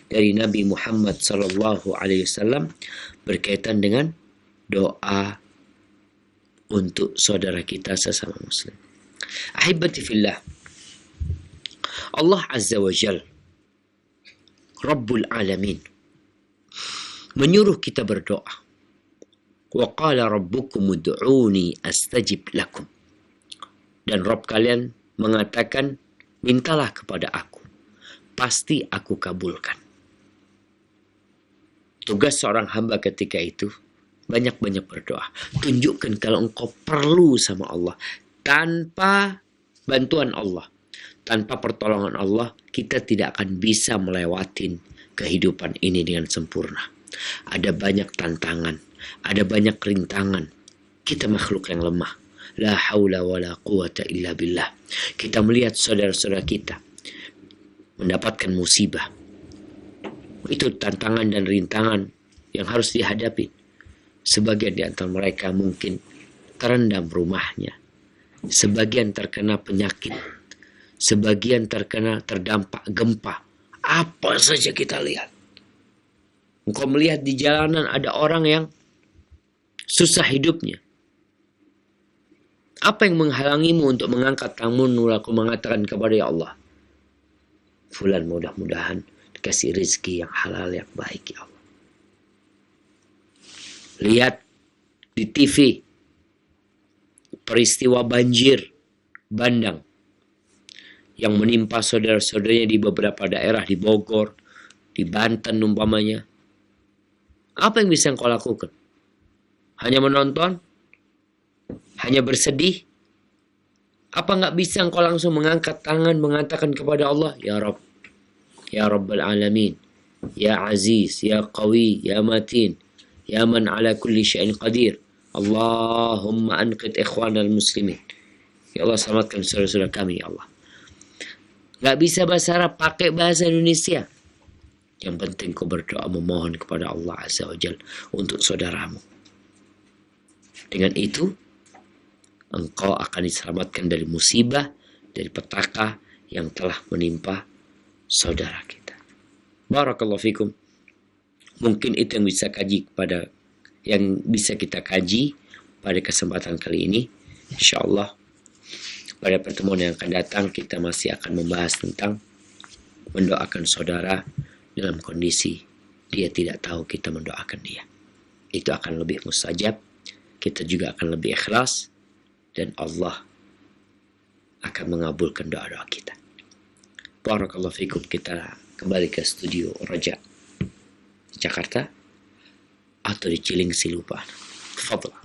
dari Nabi Muhammad SAW berkaitan dengan doa untuk saudara kita sesama muslim. Ahibati fillah, Allah Azza wa Jal, Rabbul Alamin, menyuruh kita berdoa. Wa qala rabbukum ud'uni astajib lakum. Dan Rabb kalian mengatakan, mintalah kepada aku, pasti aku kabulkan. Tugas seorang hamba ketika itu, banyak-banyak berdoa. Tunjukkan kalau engkau perlu sama Allah. Tanpa bantuan Allah, tanpa pertolongan Allah, kita tidak akan bisa melewatin kehidupan ini dengan sempurna. Ada banyak tantangan, ada banyak rintangan. Kita makhluk yang lemah. La haula wa la quwata illa billah. Kita melihat saudara-saudara kita mendapatkan musibah. Itu tantangan dan rintangan yang harus dihadapi. Sebagian di antara mereka mungkin terendam rumahnya. Sebagian terkena penyakit. Sebagian terdampak gempa. Apa saja kita lihat. Engkau melihat di jalanan ada orang yang susah hidupnya. Apa yang menghalangimu untuk mengangkat tanganmu lalu mengatakan kepada ya Allah, fulan mudah-mudahan dikasih rezeki yang halal yang baik ya Allah. lihat di TV peristiwa banjir bandang yang menimpa saudara-saudaranya di beberapa daerah, di Bogor, di Banten umpamanya. Apa yang bisa engkau lakukan? Hanya menonton? Hanya bersedih? Apa nggak bisa engkau langsung mengangkat tangan mengatakan kepada Allah, Ya Rabb, Ya Rabbal Alamin, Ya Aziz, Ya Qawi, Ya Matin, Ya Man ala kulli syai'in qadir, Allahumma anqid ikhwanal muslimin. Ya Allah, selamatkan saudara-saudara kami, ya Allah. Nggak bisa bahasa Arab, pakai bahasa Indonesia. Yang penting kau berdoa memohon kepada Allah Azza wa Jal untuk saudaramu. Dengan itu, engkau akan diselamatkan dari musibah, dari petaka yang telah menimpa saudara kita. Barakallahu fikum. Mungkin itu yang bisa kita kaji pada kesempatan kali ini. Insyaallah pada pertemuan yang akan datang kita masih akan membahas tentang mendoakan saudara dalam kondisi dia tidak tahu kita mendoakan dia. Itu akan lebih mustajab, kita juga akan lebih ikhlas, dan Allah akan mengabulkan doa-doa kita. Barakallahu fikum. Kita kembali ke studio Raja Jakarta atau di Cilengsi lupa. Fadlah.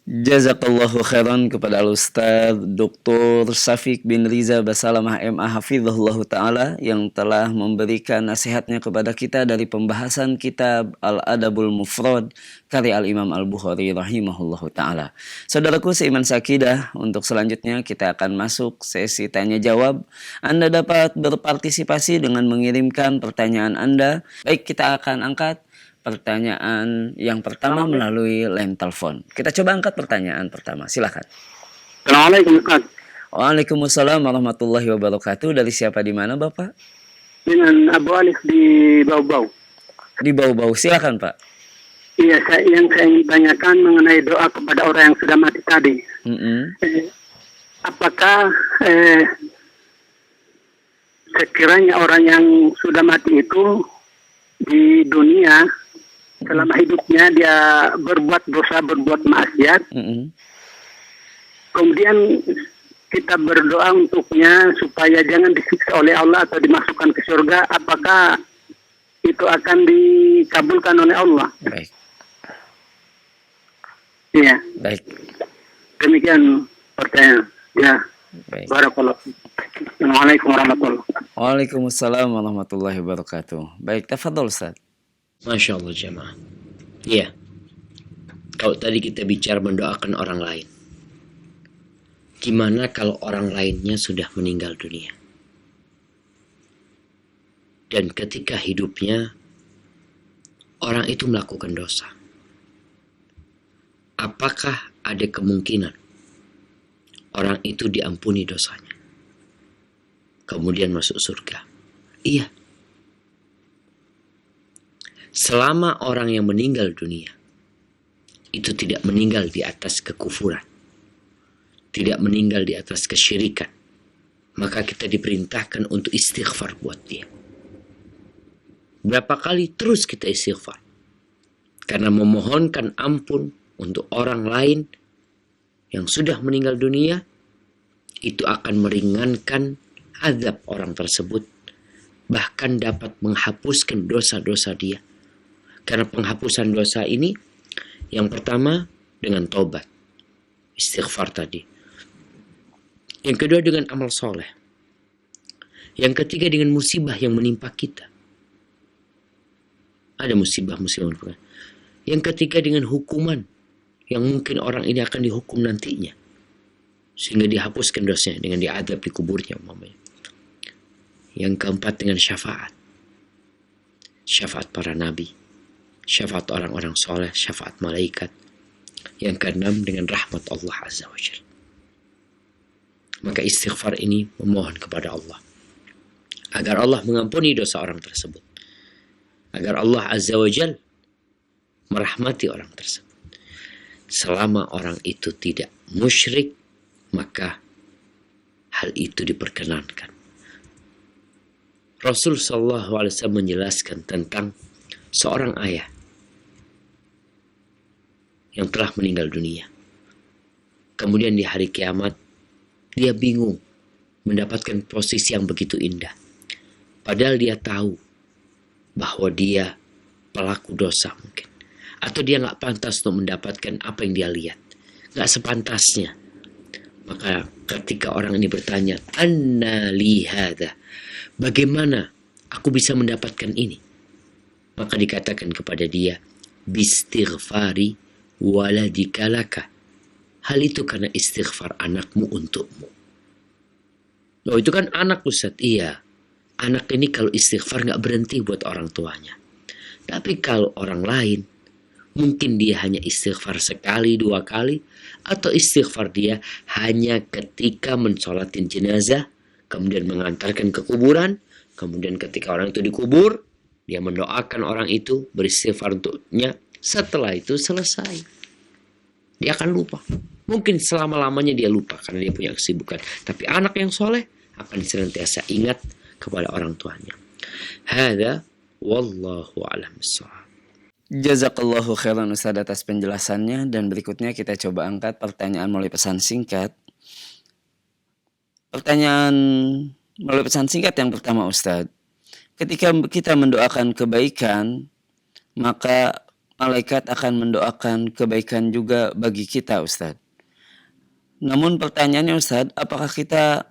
Jazakallahu khairan kepada Al-Ustaz Dr. Syafiq bin Riza Basalamah MA Hafizahullahu Ta'ala yang telah memberikan nasihatnya kepada kita dari pembahasan kitab Al-Adabul Mufrad karya Al-Imam Al-Bukhari rahimahullahu ta'ala. Saudaraku seiman seakidah, untuk selanjutnya kita akan masuk sesi tanya jawab. Anda dapat berpartisipasi dengan mengirimkan pertanyaan Anda. Baik, kita akan angkat pertanyaan yang pertama melalui line telepon. Kita coba angkat pertanyaan pertama. Silakan. Assalamualaikum Ustaz. Waalaikumsalam warahmatullahi wabarakatuh. Dari siapa, di mana Bapak? Dengan Abu Alif di Bau-Bau. Di Bau-Bau. Silakan Pak. Iya, yang saya ingin tanyakan mengenai doa kepada orang yang sudah mati tadi. Apakah sekiranya orang yang sudah mati itu di dunia selama hidupnya dia berbuat dosa, berbuat maksiat, kemudian kita berdoa untuknya supaya jangan disiksa oleh Allah atau dimasukkan ke surga, apakah itu akan dikabulkan oleh Allah? Baik. Iya. Baik. Demikian pertanyaan. Ya. Baik. Barakallah. Assalamualaikum warahmatullahi wabarakatuh. Waalaikumsalam warahmatullahi wabarakatuh. Baik, tafadhol Ustaz. Masya Allah jemaah. Iya. Kalau tadi kita bicara mendoakan orang lain. Gimana kalau orang lainnya sudah meninggal dunia? Dan ketika hidupnya, orang itu melakukan dosa. Apakah ada kemungkinan orang itu diampuni dosanya, kemudian masuk surga? Iya. Selama orang yang meninggal dunia itu tidak meninggal di atas kekufuran, tidak meninggal di atas kesyirikan, maka kita diperintahkan untuk istighfar buat dia. Berapa kali terus kita istighfar? Karena memohonkan ampun untuk orang lain yang sudah meninggal dunia, itu akan meringankan azab orang tersebut, bahkan dapat menghapuskan dosa-dosa dia. Karena penghapusan dosa ini, yang pertama dengan taubat, istighfar tadi. Yang kedua dengan amal soleh. Yang ketiga dengan musibah yang menimpa kita. Ada musibah-musibah. Yang ketiga dengan hukuman yang mungkin orang ini akan dihukum nantinya, sehingga dihapuskan dosanya dengan diadab di kuburnya umpamanya. Yang keempat dengan syafaat. Syafaat para nabi, syafaat orang-orang soleh, syafaat malaikat. Yang keenam dengan rahmat Allah Azza wa Jalla. Maka istighfar ini memohon kepada Allah agar Allah mengampuni dosa orang tersebut, agar Allah Azza wa Jalla merahmati orang tersebut. Selama orang itu tidak musyrik, maka hal itu diperkenankan. Rasul sallallahu alaihi wasallam menjelaskan tentang seorang ayah yang telah meninggal dunia. Kemudian di hari kiamat, dia bingung mendapatkan posisi yang begitu indah. Padahal dia tahu bahwa dia pelaku dosa mungkin. Atau dia nggak pantas untuk mendapatkan apa yang dia lihat. Nggak sepantasnya. Maka ketika orang ini bertanya, "Anna li hadha?" Bagaimana aku bisa mendapatkan ini? Maka dikatakan kepada dia, "Bistighfari waladika laka." Hal itu karena istighfar anakmu untukmu. Oh, itu kan anak, Ustaz. Iya. Anak ini kalau istighfar nggak berhenti buat orang tuanya. Tapi kalau orang lain, mungkin dia hanya istighfar sekali, 2 kali, atau istighfar dia hanya ketika mensolatin jenazah, kemudian mengantarkan ke kuburan, kemudian ketika orang itu dikubur, dia mendoakan orang itu, beristighfar untuknya. Setelah itu selesai. Dia akan lupa. Mungkin selama-lamanya dia lupa karena dia punya kesibukan. Tapi anak yang soleh akan senantiasa ingat kepada orang tuanya. Hada wallahu a'lam bissawab. Jazakallahu khairan Ustaz atas penjelasannya, dan berikutnya kita coba angkat pertanyaan melalui pesan singkat. Pertanyaan melalui pesan singkat yang pertama, Ustaz. Ketika kita mendoakan kebaikan, maka malaikat akan mendoakan kebaikan juga bagi kita, Ustaz. Namun pertanyaannya, Ustaz, apakah kita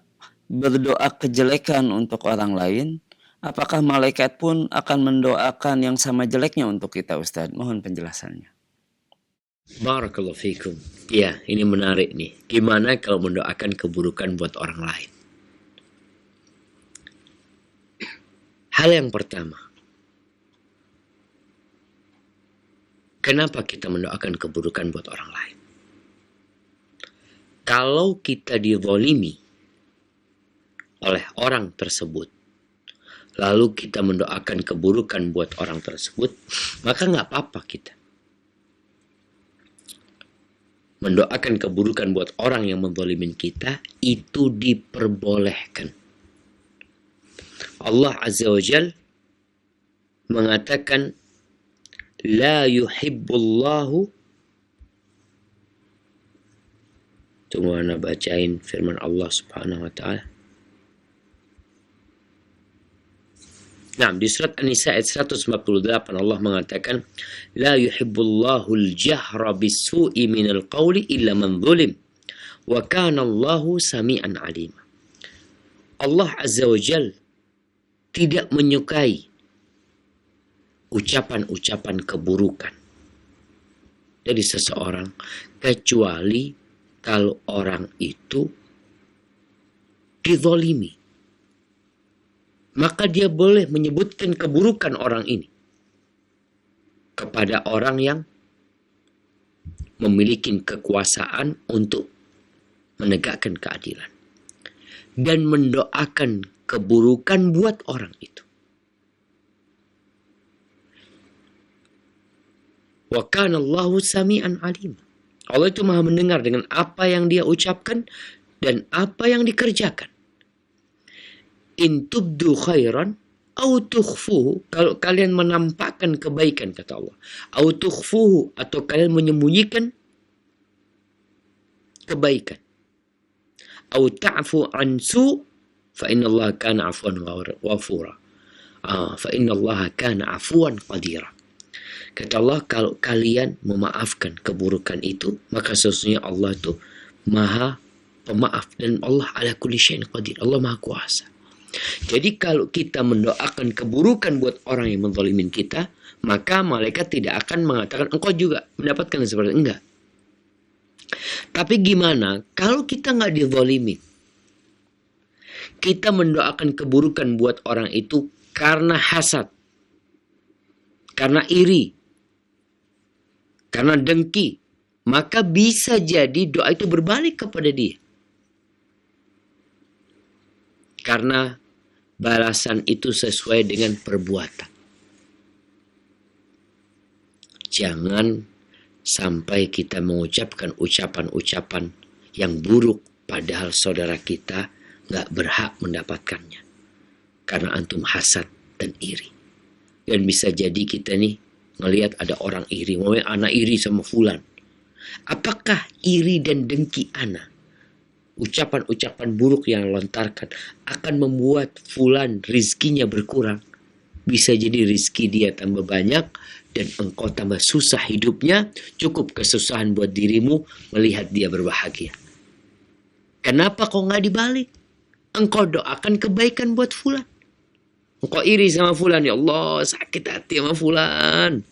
berdoa kejelekan untuk orang lain? Apakah malaikat pun akan mendoakan yang sama jeleknya untuk kita, Ustaz? Mohon penjelasannya. Barakallahu fikum. Ya, ini menarik nih. Gimana kalau mendoakan keburukan buat orang lain? Hal yang pertama, kenapa kita mendoakan keburukan buat orang lain? Kalau kita dizalimi oleh orang tersebut, lalu kita mendoakan keburukan buat orang tersebut, maka nggak apa-apa kita mendoakan keburukan buat orang yang menzalimin kita, itu diperbolehkan. Allah Azza wa Jal mengatakan, la yuhibbullahu. Tunggu ana bacain firman Allah Subhanahu wa taala. Nah, di surat An-Nisa ayat 148 Allah mengatakan, la yuhibbullahu al-jahra bis-su'i minal qawli illa man zulim wa kana Allahu sami'an 'alima. Allah Azza wa Jal tidak menyukai ucapan-ucapan keburukan dari seseorang kecuali kalau orang itu dizalimi. Maka dia boleh menyebutkan keburukan orang ini kepada orang yang memiliki kekuasaan untuk menegakkan keadilan. Dan mendoakan keburukan buat orang itu. Wa kana Allahu sami'an 'alim. Allah itu maha mendengar dengan apa yang dia ucapkan dan apa yang dikerjakan. In tubdu khairan au tukhfuhu, kalau kalian menampakkan kebaikan, kata Allah, au tukhfuhu, atau kalian menyembunyikan kebaikan, au ta'fu an su, fa innallaha kana 'afwan ghafura, fa innallaha kana 'afwan qadira. Kata Allah, kalau kalian memaafkan keburukan itu, maka sesungguhnya Allah itu maha pemaaf, dan Allah ala kulli syai'in qadir, Allah maha kuasa. Jadi kalau kita mendoakan keburukan buat orang yang menzalimin kita, maka malaikat tidak akan mengatakan engkau juga mendapatkan seperti itu. Enggak. Tapi gimana kalau kita nggak dizalimi? Kita mendoakan keburukan buat orang itu karena hasad, karena iri, karena dengki, maka bisa jadi doa itu berbalik kepada dia. Karena balasan itu sesuai dengan perbuatan. Jangan sampai kita mengucapkan ucapan-ucapan yang buruk padahal saudara kita nggak berhak mendapatkannya. Karena antum hasad dan iri. Dan bisa jadi kita nih ngelihat ada orang iri, anak iri sama fulan. Apakah iri dan dengki ana, ucapan-ucapan buruk yang lontarkan akan membuat fulan rizkinya berkurang? Bisa jadi rizki dia tambah banyak dan engkau tambah susah hidupnya. Cukup kesusahan buat dirimu melihat dia berbahagia. Kenapa kau nggak dibalik? Engkau doakan kebaikan buat fulan. Engkau iri sama fulan, ya Allah sakit hati sama fulan.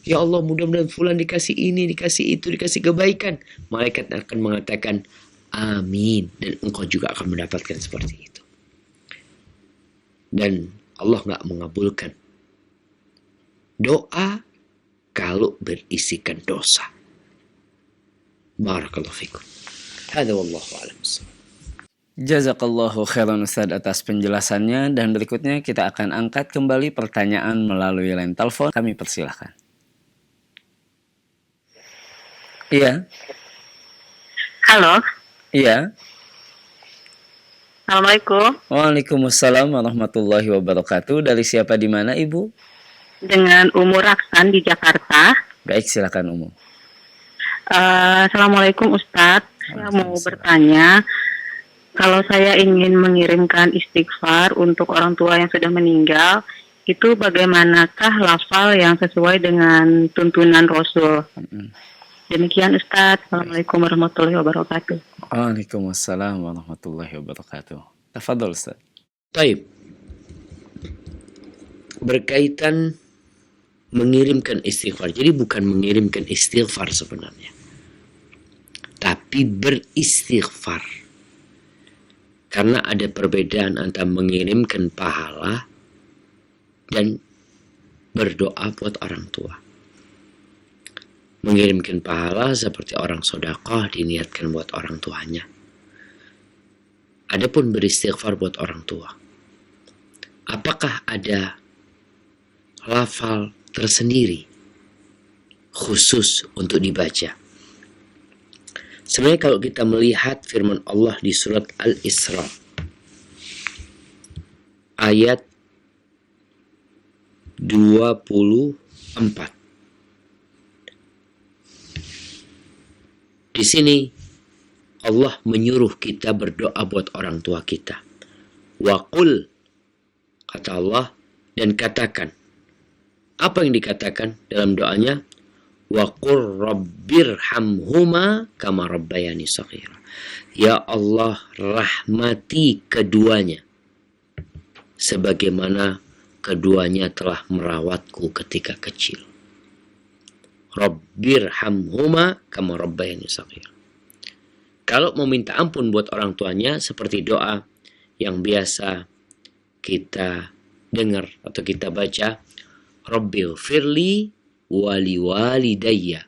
Ya Allah mudah-mudahan fulan dikasih ini, dikasih itu, dikasih kebaikan. Malaikat akan mengatakan amin. Dan engkau juga akan mendapatkan seperti itu. Dan Allah nggak mengabulkan doa kalau berisikan dosa. Barakallahu fikum. Hadza wallahu a'lam. Jazakallahu khairan Ustaz atas penjelasannya, dan berikutnya kita akan angkat kembali pertanyaan melalui line telepon. Kami persilahkan. Iya. Halo, Iya. Assalamualaikum. Waalaikumsalam warahmatullahi wabarakatuh. Dari siapa, di mana Ibu? Dengan Umu Raksan di Jakarta. Baik, silakan Umu. Assalamualaikum Ustadz. Saya mau bertanya, kalau saya ingin mengirimkan istighfar untuk orang tua yang sudah meninggal, itu bagaimanakah lafal yang sesuai dengan tuntunan Rasul? Demikian Ustadz. Assalamualaikum warahmatullahi wabarakatuh. Waalaikumsalam warahmatullahi wabarakatuh. Tafadhol Ustaz. Taib. Berkaitan mengirimkan istighfar. Jadi bukan mengirimkan istighfar sebenarnya, tapi beristighfar. Karena ada perbedaan antara mengirimkan pahala dan berdoa buat orang tua. Mengirimkan pahala seperti orang sedekah diniatkan buat orang tuanya. Adapun beristighfar buat orang tua, apakah ada lafal tersendiri khusus untuk dibaca? Sebenarnya kalau kita melihat firman Allah di surat Al-Isra ayat 24, di sini Allah menyuruh kita berdoa buat orang tua kita. Waqul, kata Allah, dan katakan. Apa yang dikatakan dalam doanya? Waqur rabbirhamhuma kama rabbayani shaghira. Ya Allah, rahmati keduanya sebagaimana keduanya telah merawatku ketika kecil. Rabbirhamhuma kama rabbayani shaghira. Kalau mau minta ampun buat orang tuanya, seperti doa yang biasa kita dengar atau kita baca, Rabbighfirli wali walidayya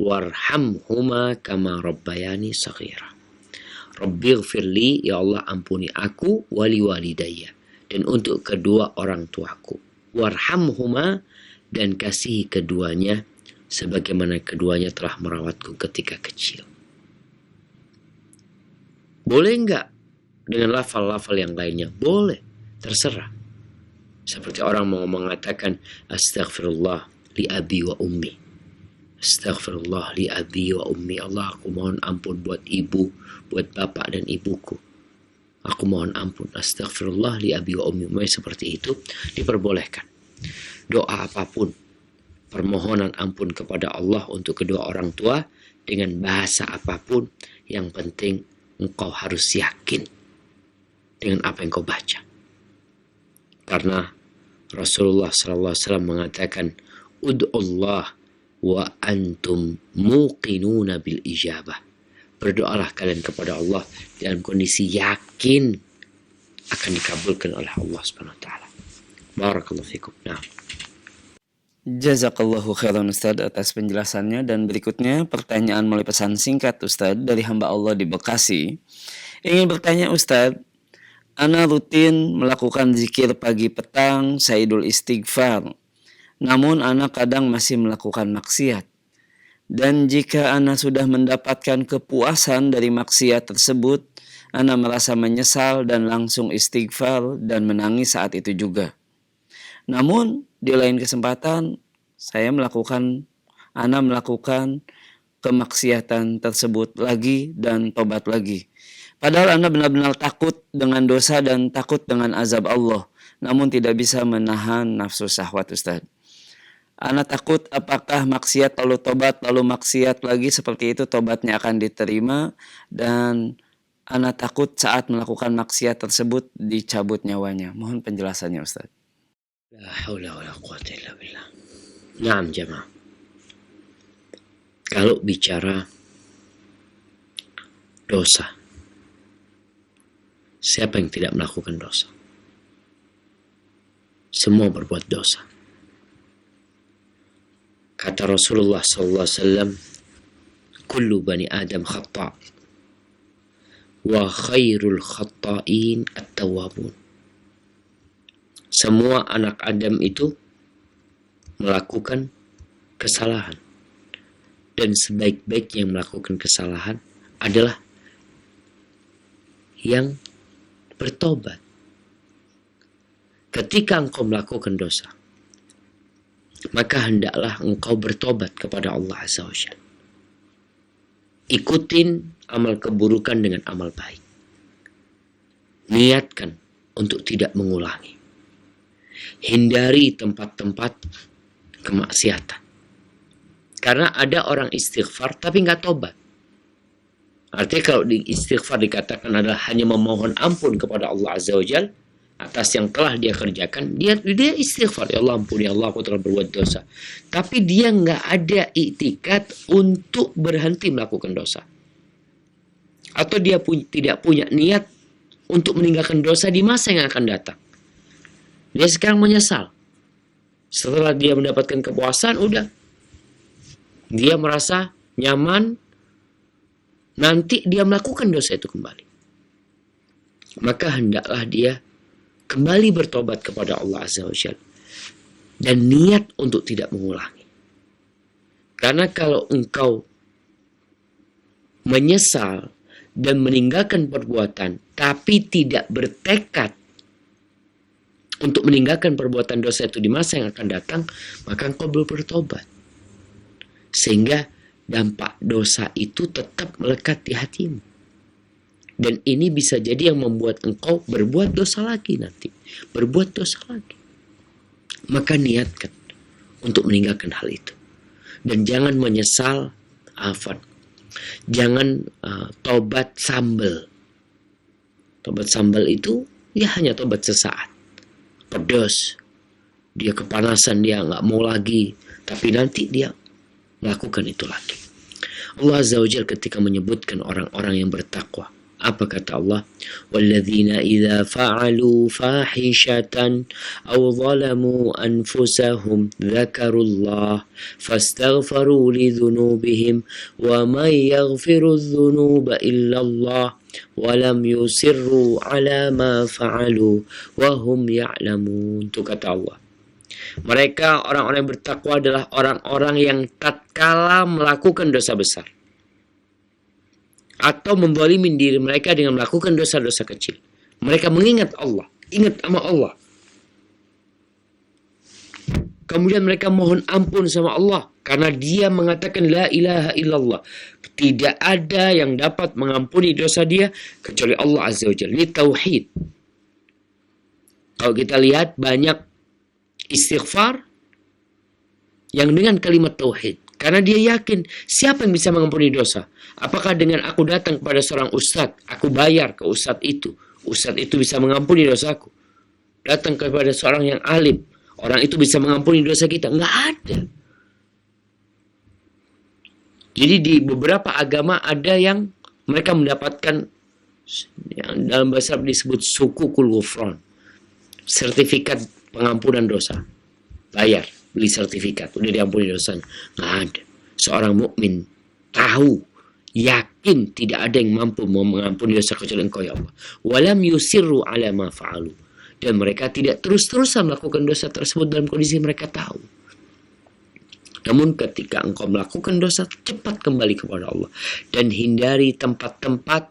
warhamhuma kama rabbayani shaghira. Rabbighfirli, ya Allah ampuni aku, wali walidayya, dan untuk kedua orang tuaku, warhamhuma, dan kasihi keduanya sebagaimana keduanya telah merawatku ketika kecil. Boleh enggak dengan lafal-lafal yang lainnya? Boleh, terserah. Seperti orang mau mengatakan astaghfirullah li abi wa ummi. Astaghfirullah li abi wa ummi. Allah, aku mohon ampun buat ibu, buat bapak dan ibuku. Aku mohon ampun. Astaghfirullah li abi wa ummi. Seperti itu diperbolehkan. Doa apapun, permohonan ampun kepada Allah untuk kedua orang tua dengan bahasa apapun, yang penting engkau harus yakin dengan apa yang kau baca. Karena Rasulullah SAW mengatakan, Ud'ullah wa antum muqinuna bil ijabah. Berdoalah kalian kepada Allah dalam kondisi yakin akan dikabulkan oleh Allah Subhanahu wa taala. Barakallahu fikum. Nah. Jazakallahu khairan Ustaz atas penjelasannya, dan berikutnya pertanyaan melalui pesan singkat Ustaz dari hamba Allah di Bekasi. Ingin bertanya Ustaz, ana rutin melakukan zikir pagi petang, saidul istighfar. Namun ana kadang masih melakukan maksiat. Dan jika ana sudah mendapatkan kepuasan dari maksiat tersebut, ana merasa menyesal dan langsung istighfar dan menangis saat itu juga. Namun di lain kesempatan ana melakukan kemaksiatan tersebut lagi dan tobat lagi. Padahal Anda benar-benar takut dengan dosa dan takut dengan azab Allah, namun tidak bisa menahan nafsu syahwat, Ustaz. Anda takut apakah maksiat lalu tobat lalu maksiat lagi, seperti itu tobatnya akan diterima, dan Anda takut saat melakukan maksiat tersebut dicabut nyawanya. Mohon penjelasannya, Ustaz. La haula wala quwwata illa billah. Naam jemaah. Kalau bicara dosa, siapa yang tidak melakukan dosa? Semua berbuat dosa. Kata Rasulullah SAW, kullu bani Adam khata' wa khairul khata'in at-tawwabun. Semua anak Adam itu melakukan kesalahan. Dan sebaik-baik yang melakukan kesalahan adalah yang bertobat. Ketika engkau melakukan dosa, maka hendaklah engkau bertobat kepada Allah Azza wa Jalla. Ikutin amal keburukan dengan amal baik. Niatkan untuk tidak mengulangi. Hindari tempat-tempat kemaksiatan. Karena ada orang istighfar tapi nggak tobat. Artinya kalau di istighfar dikatakan adalah hanya memohon ampun kepada Allah Azza wa Jalla atas yang telah dia kerjakan, dia istighfar, ya Allah ampuni Allah, aku telah berbuat dosa. Tapi dia nggak ada iktikad untuk berhenti melakukan dosa. Atau dia tidak punya niat untuk meninggalkan dosa di masa yang akan datang. Dia sekarang menyesal. Setelah dia mendapatkan kepuasan, udah. Dia merasa nyaman, nanti dia melakukan dosa itu kembali. Maka hendaklah dia kembali bertobat kepada Allah Azza wa Jalla. Dan niat untuk tidak mengulangi. Karena kalau engkau menyesal dan meninggalkan perbuatan, tapi tidak bertekad untuk meninggalkan perbuatan dosa itu di masa yang akan datang, maka engkau belum bertobat. Sehingga dampak dosa itu tetap melekat di hatimu. Dan ini bisa jadi yang membuat engkau berbuat dosa lagi nanti. Berbuat dosa lagi. Maka niatkan untuk meninggalkan hal itu. Dan jangan menyesal, jangan tobat sambal. Tobat sambal itu ya hanya tobat sesaat. Pedas. Dia kepanasan, dia nggak mau lagi. Tapi nanti dia melakukan itu lagi. Allah Azza wa Jalla ketika menyebutkan orang-orang yang bertakwa, apa kata Allah? Walladzina idza fa'alu fahishatan aw zalamu anfusahum dzakarullah fastaghfaru li dzunubihim wa may yaghfiru dzunuba illa Allah wa lam yusirru ala ma fa'alu wa hum ya'lamun. Itu kata Allah. Mereka orang-orang yang bertakwa adalah orang-orang yang tatkala melakukan dosa besar atau menzalimi diri mereka dengan melakukan dosa-dosa kecil, mereka mengingat Allah, ingat sama Allah. Kemudian mereka mohon ampun sama Allah karena dia mengatakan la ilaha illallah. Tidak ada yang dapat mengampuni dosa dia kecuali Allah Azza wa Jalla. Ini tauhid. Kalau kita lihat banyak istighfar yang dengan kalimat tauhid. Karena dia yakin siapa yang bisa mengampuni dosa. Apakah dengan aku datang kepada seorang ustadz, aku bayar ke ustadz itu bisa mengampuni dosaku. Datang kepada seorang yang alim, orang itu bisa mengampuni dosa kita. Nggak ada. Jadi di beberapa agama ada yang mereka mendapatkan yang dalam bahasa Arab disebut sukukul ghufran, sertifikat pengampunan dosa. Bayar, beli sertifikat, udah diampuni dosanya. Nggak ada. Seorang mukmin tahu, yakin tidak ada yang mampu mengampuni dosa kecuali Engkau ya Allah. Walam yusirru ala ma fa'alu. Dan mereka tidak terus-terusan melakukan dosa tersebut dalam kondisi mereka tahu. Namun ketika engkau melakukan dosa, cepat kembali kepada Allah. Dan hindari tempat-tempat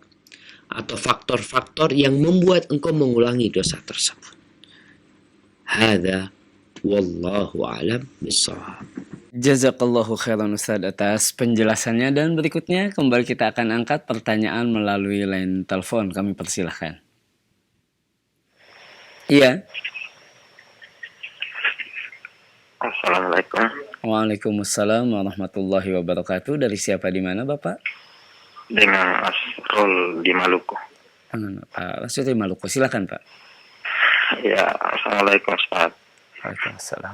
atau faktor-faktor yang membuat engkau mengulangi dosa tersebut. Hadza wallahu a'lam bishawab. Jazakallahu khairan Ustaz atas penjelasannya, dan berikutnya kembali kita akan angkat pertanyaan melalui line telepon. Kami persilahkan. Iya. Assalamualaikum. Waalaikumsalam warahmatullahi wabarakatuh. Dari siapa, di mana Bapak? Dengan Asrul di Maluku. Langsung dari Maluku. Silakan Pak. Ya, Assalamualaikum Ustaz. Waalaikumsalam.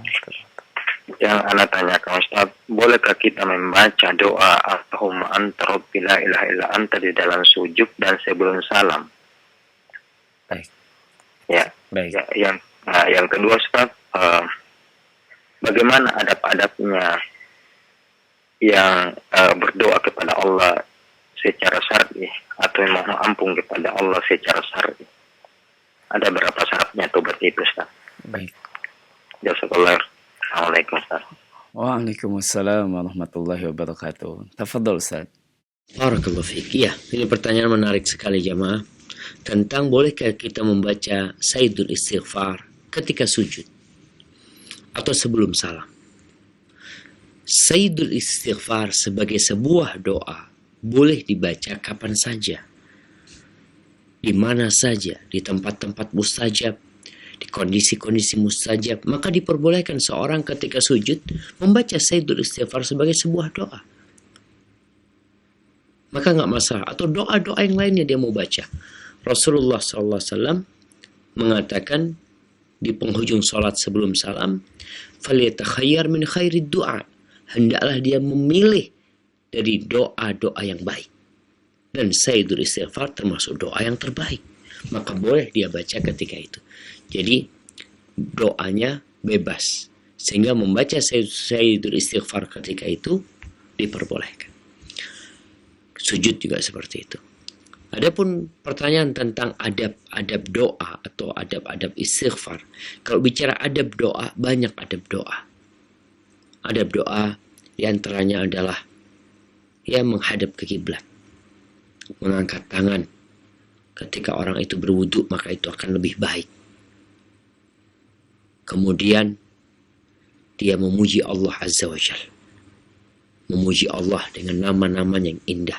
Yang anak tanyakan Ustaz, bolehkah kita membaca doa Allahumma anta rabbi la ilaha illa anta di dalam sujud dan sebelum salam? Baik. Ya. Baik. Ya, yang kedua Ustaz, bagaimana adab-adabnya yang berdoa kepada Allah secara syar'i atau mohon ampun kepada Allah secara syar'i? Ada berapa syaratnya tobat itu Ustaz? Baik. Jazakallah. Assalamualaikum Ustaz. Waalaikumsalam warahmatullahi wabarakatuh. Tafadhol Ustaz. Barakallahu fiik. Ya, ini pertanyaan menarik sekali jamaah. Tentang bolehkah kita membaca Sayyidul Istighfar ketika sujud atau sebelum salam. Sayyidul Istighfar sebagai sebuah doa boleh dibaca kapan saja, di mana saja, di tempat-tempat mustajab, di kondisi-kondisi mustajab, maka diperbolehkan seorang ketika sujud membaca Sayyidul Istighfar sebagai sebuah doa. Maka nggak masalah. Atau doa-doa yang lainnya dia mau baca. Rasulullah SAW mengatakan di penghujung sholat sebelum salam, "Falyatakhayar min khairid du'a." Hendaklah dia memilih dari doa-doa yang baik. Dan Sayyidul Istighfar termasuk doa yang terbaik. Maka boleh dia baca ketika itu. Jadi doanya bebas. Sehingga membaca Sayyidul Istighfar ketika itu diperbolehkan. Sujud juga seperti itu. Adapun pertanyaan tentang adab-adab doa atau adab-adab istighfar. Kalau bicara adab doa, banyak adab doa. Adab doa diantaranya adalah menghadap ke kiblat, mengangkat tangan. Ketika orang itu berwudu, maka itu akan lebih baik. Kemudian dia memuji Allah Azza wa Jalla. Memuji Allah dengan nama-namanya yang indah.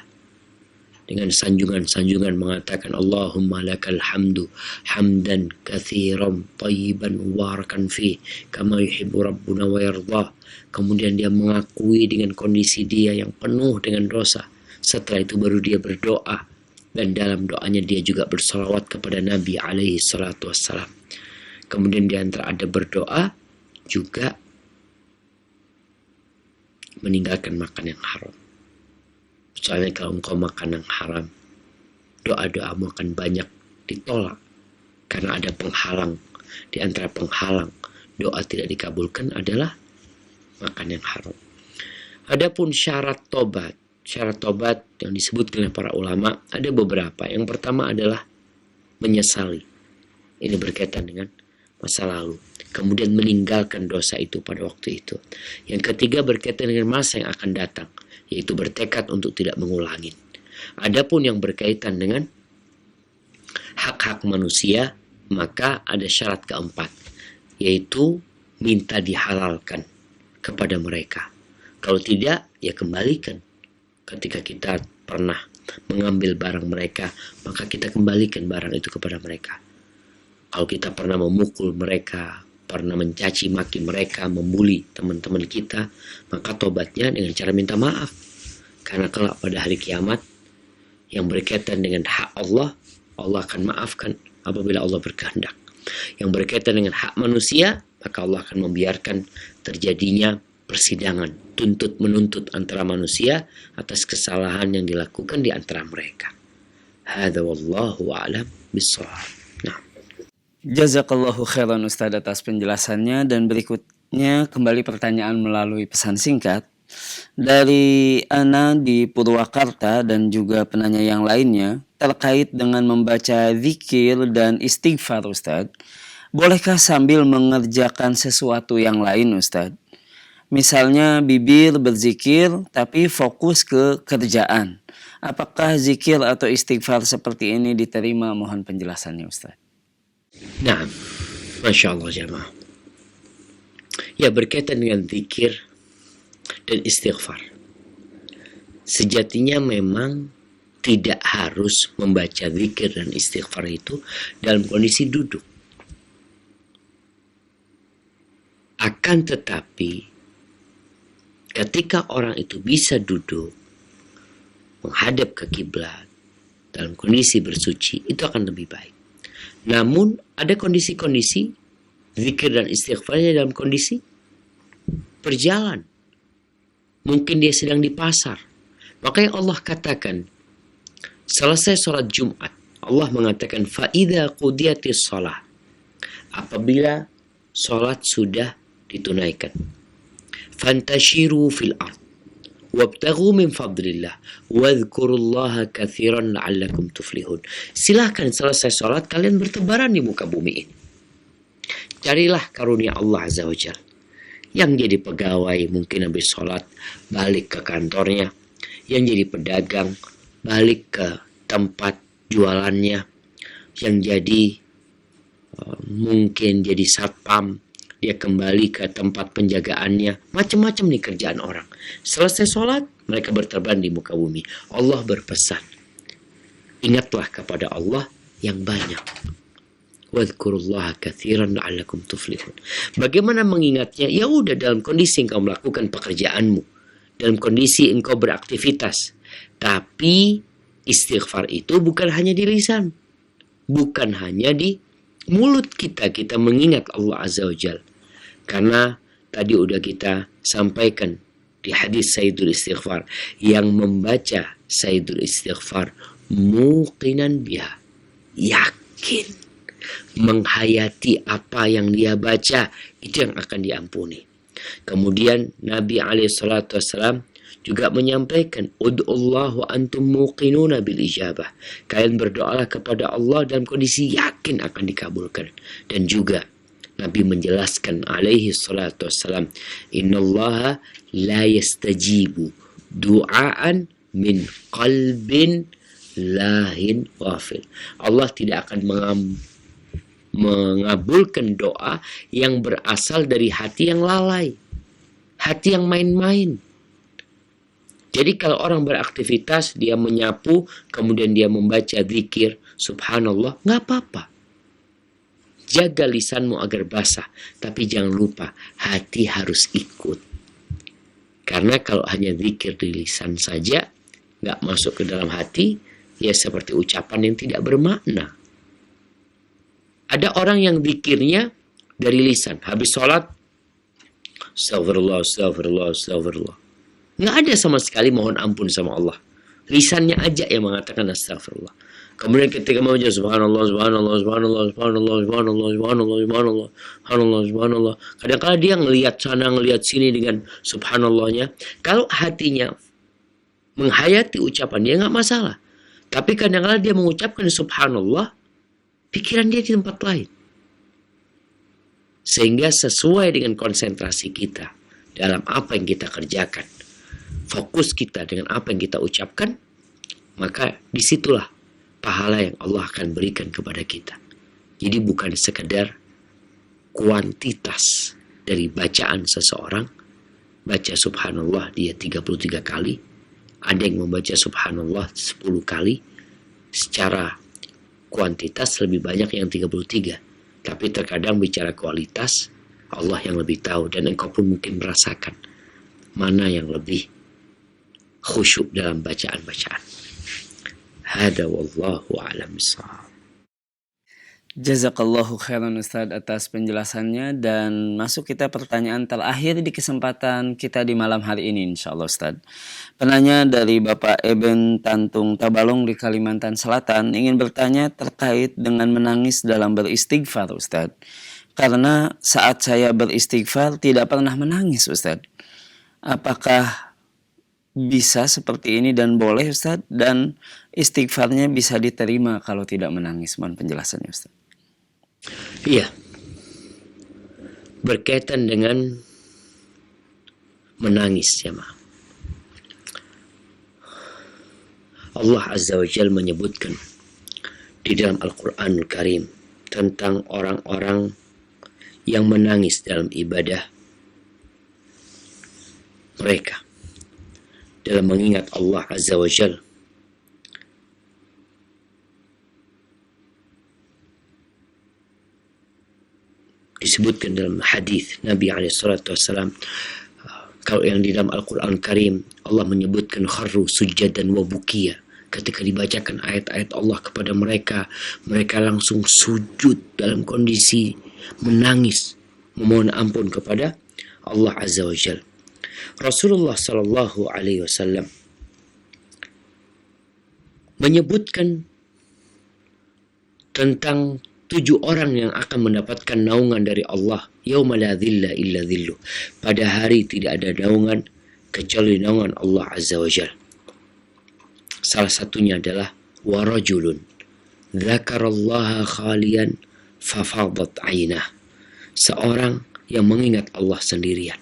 Dengan sanjungan-sanjungan mengatakan Allahumma lakal hamdu hamdan katsiran tayyiban mubarakan fi kama yuhibbu rabbuna wa yardah. Kemudian dia mengakui dengan kondisi dia yang penuh dengan dosa. Setelah itu baru dia berdoa, dan dalam doanya dia juga bersalawat kepada Nabi alaihi salatu wassalam. Kemudian di antara ada berdoa juga meninggalkan makan yang haram. Soalnya kalau engkau makan yang haram, doa-doamu akan banyak ditolak. Karena ada penghalang. Di antara penghalang doa tidak dikabulkan adalah makan yang haram. Adapun syarat tobat yang disebutkan oleh para ulama ada beberapa. Yang pertama adalah menyesali. Ini berkaitan dengan masa lalu. Kemudian meninggalkan dosa itu pada waktu itu. Yang ketiga berkaitan dengan masa yang akan datang, yaitu bertekad untuk tidak mengulangi. Adapun yang berkaitan dengan hak-hak manusia, maka ada syarat keempat, yaitu minta dihalalkan kepada mereka. Kalau tidak, ya kembalikan. Ketika kita pernah mengambil barang mereka, maka kita kembalikan barang itu kepada mereka. Kalau kita pernah memukul mereka, pernah mencaci maki mereka, membuli teman-teman kita, maka tobatnya dengan cara minta maaf. Karena kelak pada hari kiamat yang berkaitan dengan hak Allah, Allah akan maafkan apabila Allah berkehendak. Yang berkaitan dengan hak manusia, maka Allah akan membiarkan terjadinya persidangan, tuntut menuntut antara manusia atas kesalahan yang dilakukan di antara mereka. Hadza wallahu a'lam bissawab. Nah, Jazakallahu khairan Ustaz atas penjelasannya, dan berikutnya kembali pertanyaan melalui pesan singkat dari Ana di Purwakarta dan juga penanya yang lainnya terkait dengan membaca zikir dan istighfar Ustaz. Bolehkah sambil mengerjakan sesuatu yang lain Ustaz? Misalnya bibir berzikir tapi fokus ke kerjaan. Apakah zikir atau istighfar seperti ini diterima? Mohon penjelasannya Ustaz. nah, Masya Allah jamaah. Ya, berkaitan dengan zikir dan istighfar. Sejatinya memang tidak harus membaca zikir dan istighfar itu dalam kondisi duduk. Akan tetapi, ketika orang itu bisa duduk, menghadap ke kiblat, dalam kondisi bersuci, itu akan lebih baik. Namun, ada kondisi-kondisi zikir dan istighfarnya dalam kondisi berjalan. Mungkin dia sedang di pasar. Makanya Allah katakan, selesai sholat Jumat, Allah mengatakan, فَإِذَا قُضِيَتِ الصَّلَاةِ, apabila sholat sudah ditunaikan, فَانْتَشِرُوا فِي الْأَرْضِ وَابْتَغُوا مِنْ فَضْلِ اللَّهِ وَاذْكُرُوا اللَّهَ كَثِيرًا لَعَلَّكُمْ تُفْلِحُونَ. Silahkan selesai sholat, kalian bertebaran di muka bumi ini. Carilah karunia Allah Azza wa Jalla. Yang jadi pegawai mungkin habis sholat balik ke kantornya, yang jadi pedagang balik ke tempat jualannya, yang jadi mungkin jadi satpam, dia kembali ke tempat penjagaannya. Macam-macam nih kerjaan orang. Selesai sholat, mereka bertebaran di muka bumi. Allah berpesan, ingatlah kepada Allah yang banyak. Wadhkurullaha katsiran la'allakum tuflihun. Bagaimana mengingatnya? Ya udah, dalam kondisi engkau melakukan pekerjaanmu, dalam kondisi engkau beraktivitas. Tapi istighfar itu bukan hanya di lisan, bukan hanya di mulut kita mengingat Allah Azza wa Jalla. Karena tadi udah kita sampaikan di hadis Sayyidul Istighfar, yang membaca Sayyidul Istighfar muqinan biha, yakin menghayati apa yang dia baca, itu yang akan diampuni. Kemudian Nabi SAW juga menyampaikan, ud'ullahu antum muqinuna bil ijabah, kalian berdoalah kepada Allah dalam kondisi yakin akan dikabulkan. Dan juga Nabi menjelaskan alaihi salatu wassalam, innallaha la yastajibu du'aan min qalbin lahin ghafil. Allah tidak akan mengabulkan doa yang berasal dari hati yang lalai, hati yang main-main. Jadi kalau orang beraktivitas, dia menyapu, kemudian dia membaca zikir, subhanallah, nggak apa-apa. Jaga lisanmu agar basah, tapi jangan lupa, hati harus ikut. Karena kalau hanya zikir di lisan saja, nggak masuk ke dalam hati, ya seperti ucapan yang tidak bermakna. Ada orang yang zikirnya dari lisan, habis sholat, astagfirullah, astagfirullah, astagfirullah. Nggak ada sama sekali mohon ampun sama Allah. Lisannya aja yang mengatakan astagfirullah. Kemudian ketika membaca subhanallah, subhanallah, subhanallah, subhanallah, subhanallah, subhanallah, subhanallah, subhanallah, subhanallah. Kadang-kadang dia ngelihat sana, ngelihat sini dengan subhanallahnya. Kalau hatinya menghayati ucapan dia nggak masalah. Tapi kadang-kadang dia mengucapkan subhanallah, pikiran dia di tempat lain. Sehingga sesuai dengan konsentrasi kita dalam apa yang kita kerjakan, fokus kita dengan apa yang kita ucapkan, maka disitulah pahala yang Allah akan berikan kepada kita. Jadi bukan sekedar kuantitas dari bacaan seseorang, baca subhanallah dia 33 kali, ada yang membaca subhanallah 10 kali, secara kuantitas lebih banyak yang 33. Tapi terkadang bicara kualitas, Allah yang lebih tahu, dan engkau pun mungkin merasakan mana yang lebih khusyuk dalam bacaan-bacaan. Hada wallahu a'lam bishawab. Jazakallahu khairan Ustadz atas penjelasannya, dan masuk kita pertanyaan terakhir di kesempatan kita di malam hari ini insyaallah Ustadz. Penanya dari Bapak Eben Tantung Tabalong di Kalimantan Selatan ingin bertanya terkait dengan menangis dalam beristighfar Ustadz. Karena saat saya beristighfar tidak pernah menangis Ustadz. Apakah bisa seperti ini dan boleh Ustadz, dan istighfarnya bisa diterima kalau tidak menangis? Mohon penjelasannya Ustadz. Iya, berkaitan dengan menangis ya ma. Allah Azza wa Jalla menyebutkan di dalam Al-Quranul Karim tentang orang-orang yang menangis dalam ibadah. mereka dalam mengingat Allah Azza wa Jalla. Disebutkan dalam hadis Nabi SAW, kalau yang di dalam Al-Quran Karim, Allah menyebutkan kharru sujadan wa bukiya. Ketika dibacakan ayat-ayat Allah kepada mereka, mereka langsung sujud dalam kondisi menangis, memohon ampun kepada Allah Azza wa Jalla. Rasulullah Sallallahu Alaihi Wasallam menyebutkan tentang 7 orang yang akan mendapatkan naungan dari Allah. Yauma la dhilla illa dhilluh. Pada hari tidak ada naungan kecuali naungan Allah Azza wa Jalla. Salah satunya adalah warajulun dzakarallaha khalian fafadat ainah. Seorang yang mengingat Allah sendirian.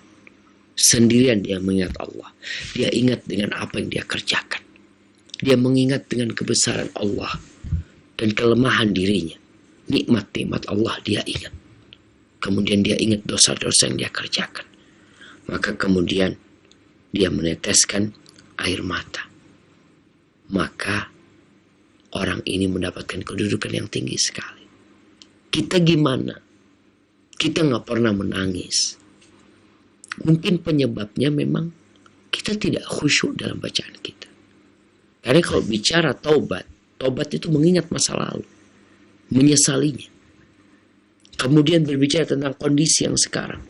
Sendirian dia mengingat Allah. Dia ingat dengan apa yang dia kerjakan. Dia mengingat dengan kebesaran Allah dan kelemahan dirinya. Nikmat-nikmat Allah dia ingat. Kemudian dia ingat dosa-dosa yang dia kerjakan. Maka kemudian dia meneteskan air mata. Maka orang ini mendapatkan kedudukan yang tinggi sekali. Kita gimana? Kita nggak pernah menangis. Mungkin penyebabnya memang kita tidak khusyuk dalam bacaan kita. Karena kalau bicara taubat itu mengingat masa lalu, menyesalinya. Kemudian berbicara tentang kondisi yang sekarang.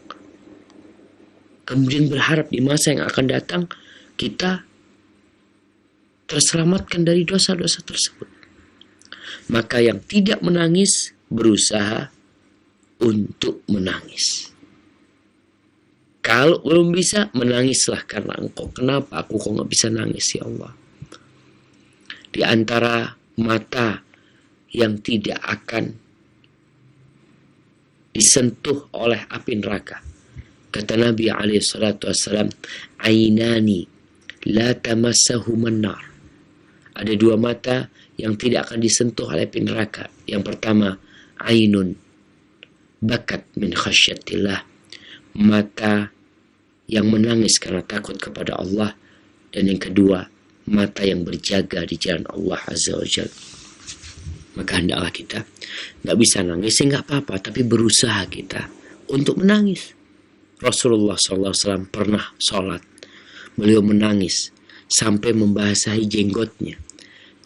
Kemudian berharap di masa yang akan datang kita terselamatkan dari dosa-dosa tersebut. Maka yang tidak menangis berusaha untuk menangis. Kalau belum bisa, menangislah karena engkau. Kenapa aku kok nggak bisa nangis ya Allah? Di antara mata yang tidak akan disentuh oleh api neraka, kata Nabi SAW, ainani la tamassahuman nar. Ada 2 mata yang tidak akan disentuh oleh api neraka. Yang pertama, ainun bakat min khasyatillah, mata yang menangis karena takut kepada Allah. Dan yang kedua, mata yang berjaga di jalan Allah Azza wa Jalla. Maka hendaklah kita nggak bisa nangis, nggak apa-apa, tapi berusaha kita untuk menangis. Rasulullah SAW pernah sholat, beliau menangis sampai membasahi jenggotnya.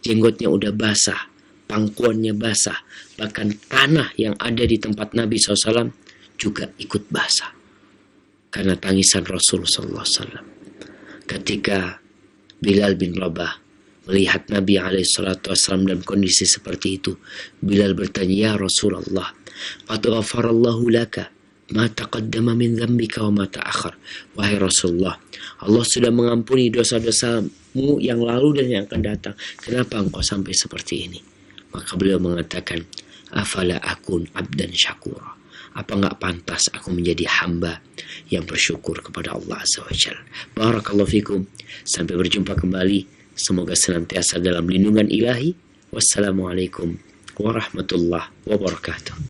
Jenggotnya udah basah, pangkuannya basah, bahkan tanah yang ada di tempat Nabi SAW juga ikut basah karena tangisan Rasulullah SAW. Ketika Bilal bin Rabah melihat Nabi SAW dalam kondisi seperti itu, Bilal bertanya, ya Rasulullah, qad ghafarallahu laka ma taqaddama min dzambika wa ma ta'akhkhar. Wahai Rasulullah, Allah sudah mengampuni dosa-dosamu yang lalu dan yang akan datang. Kenapa engkau sampai seperti ini? Maka beliau mengatakan, afala akun abdan syakura. Apa enggak pantas aku menjadi hamba yang bersyukur kepada Allah Azza wa Jalla. Barakallahu fikum. Sampai berjumpa kembali. Semoga senantiasa dalam lindungan ilahi. Wassalamualaikum warahmatullahi wabarakatuh.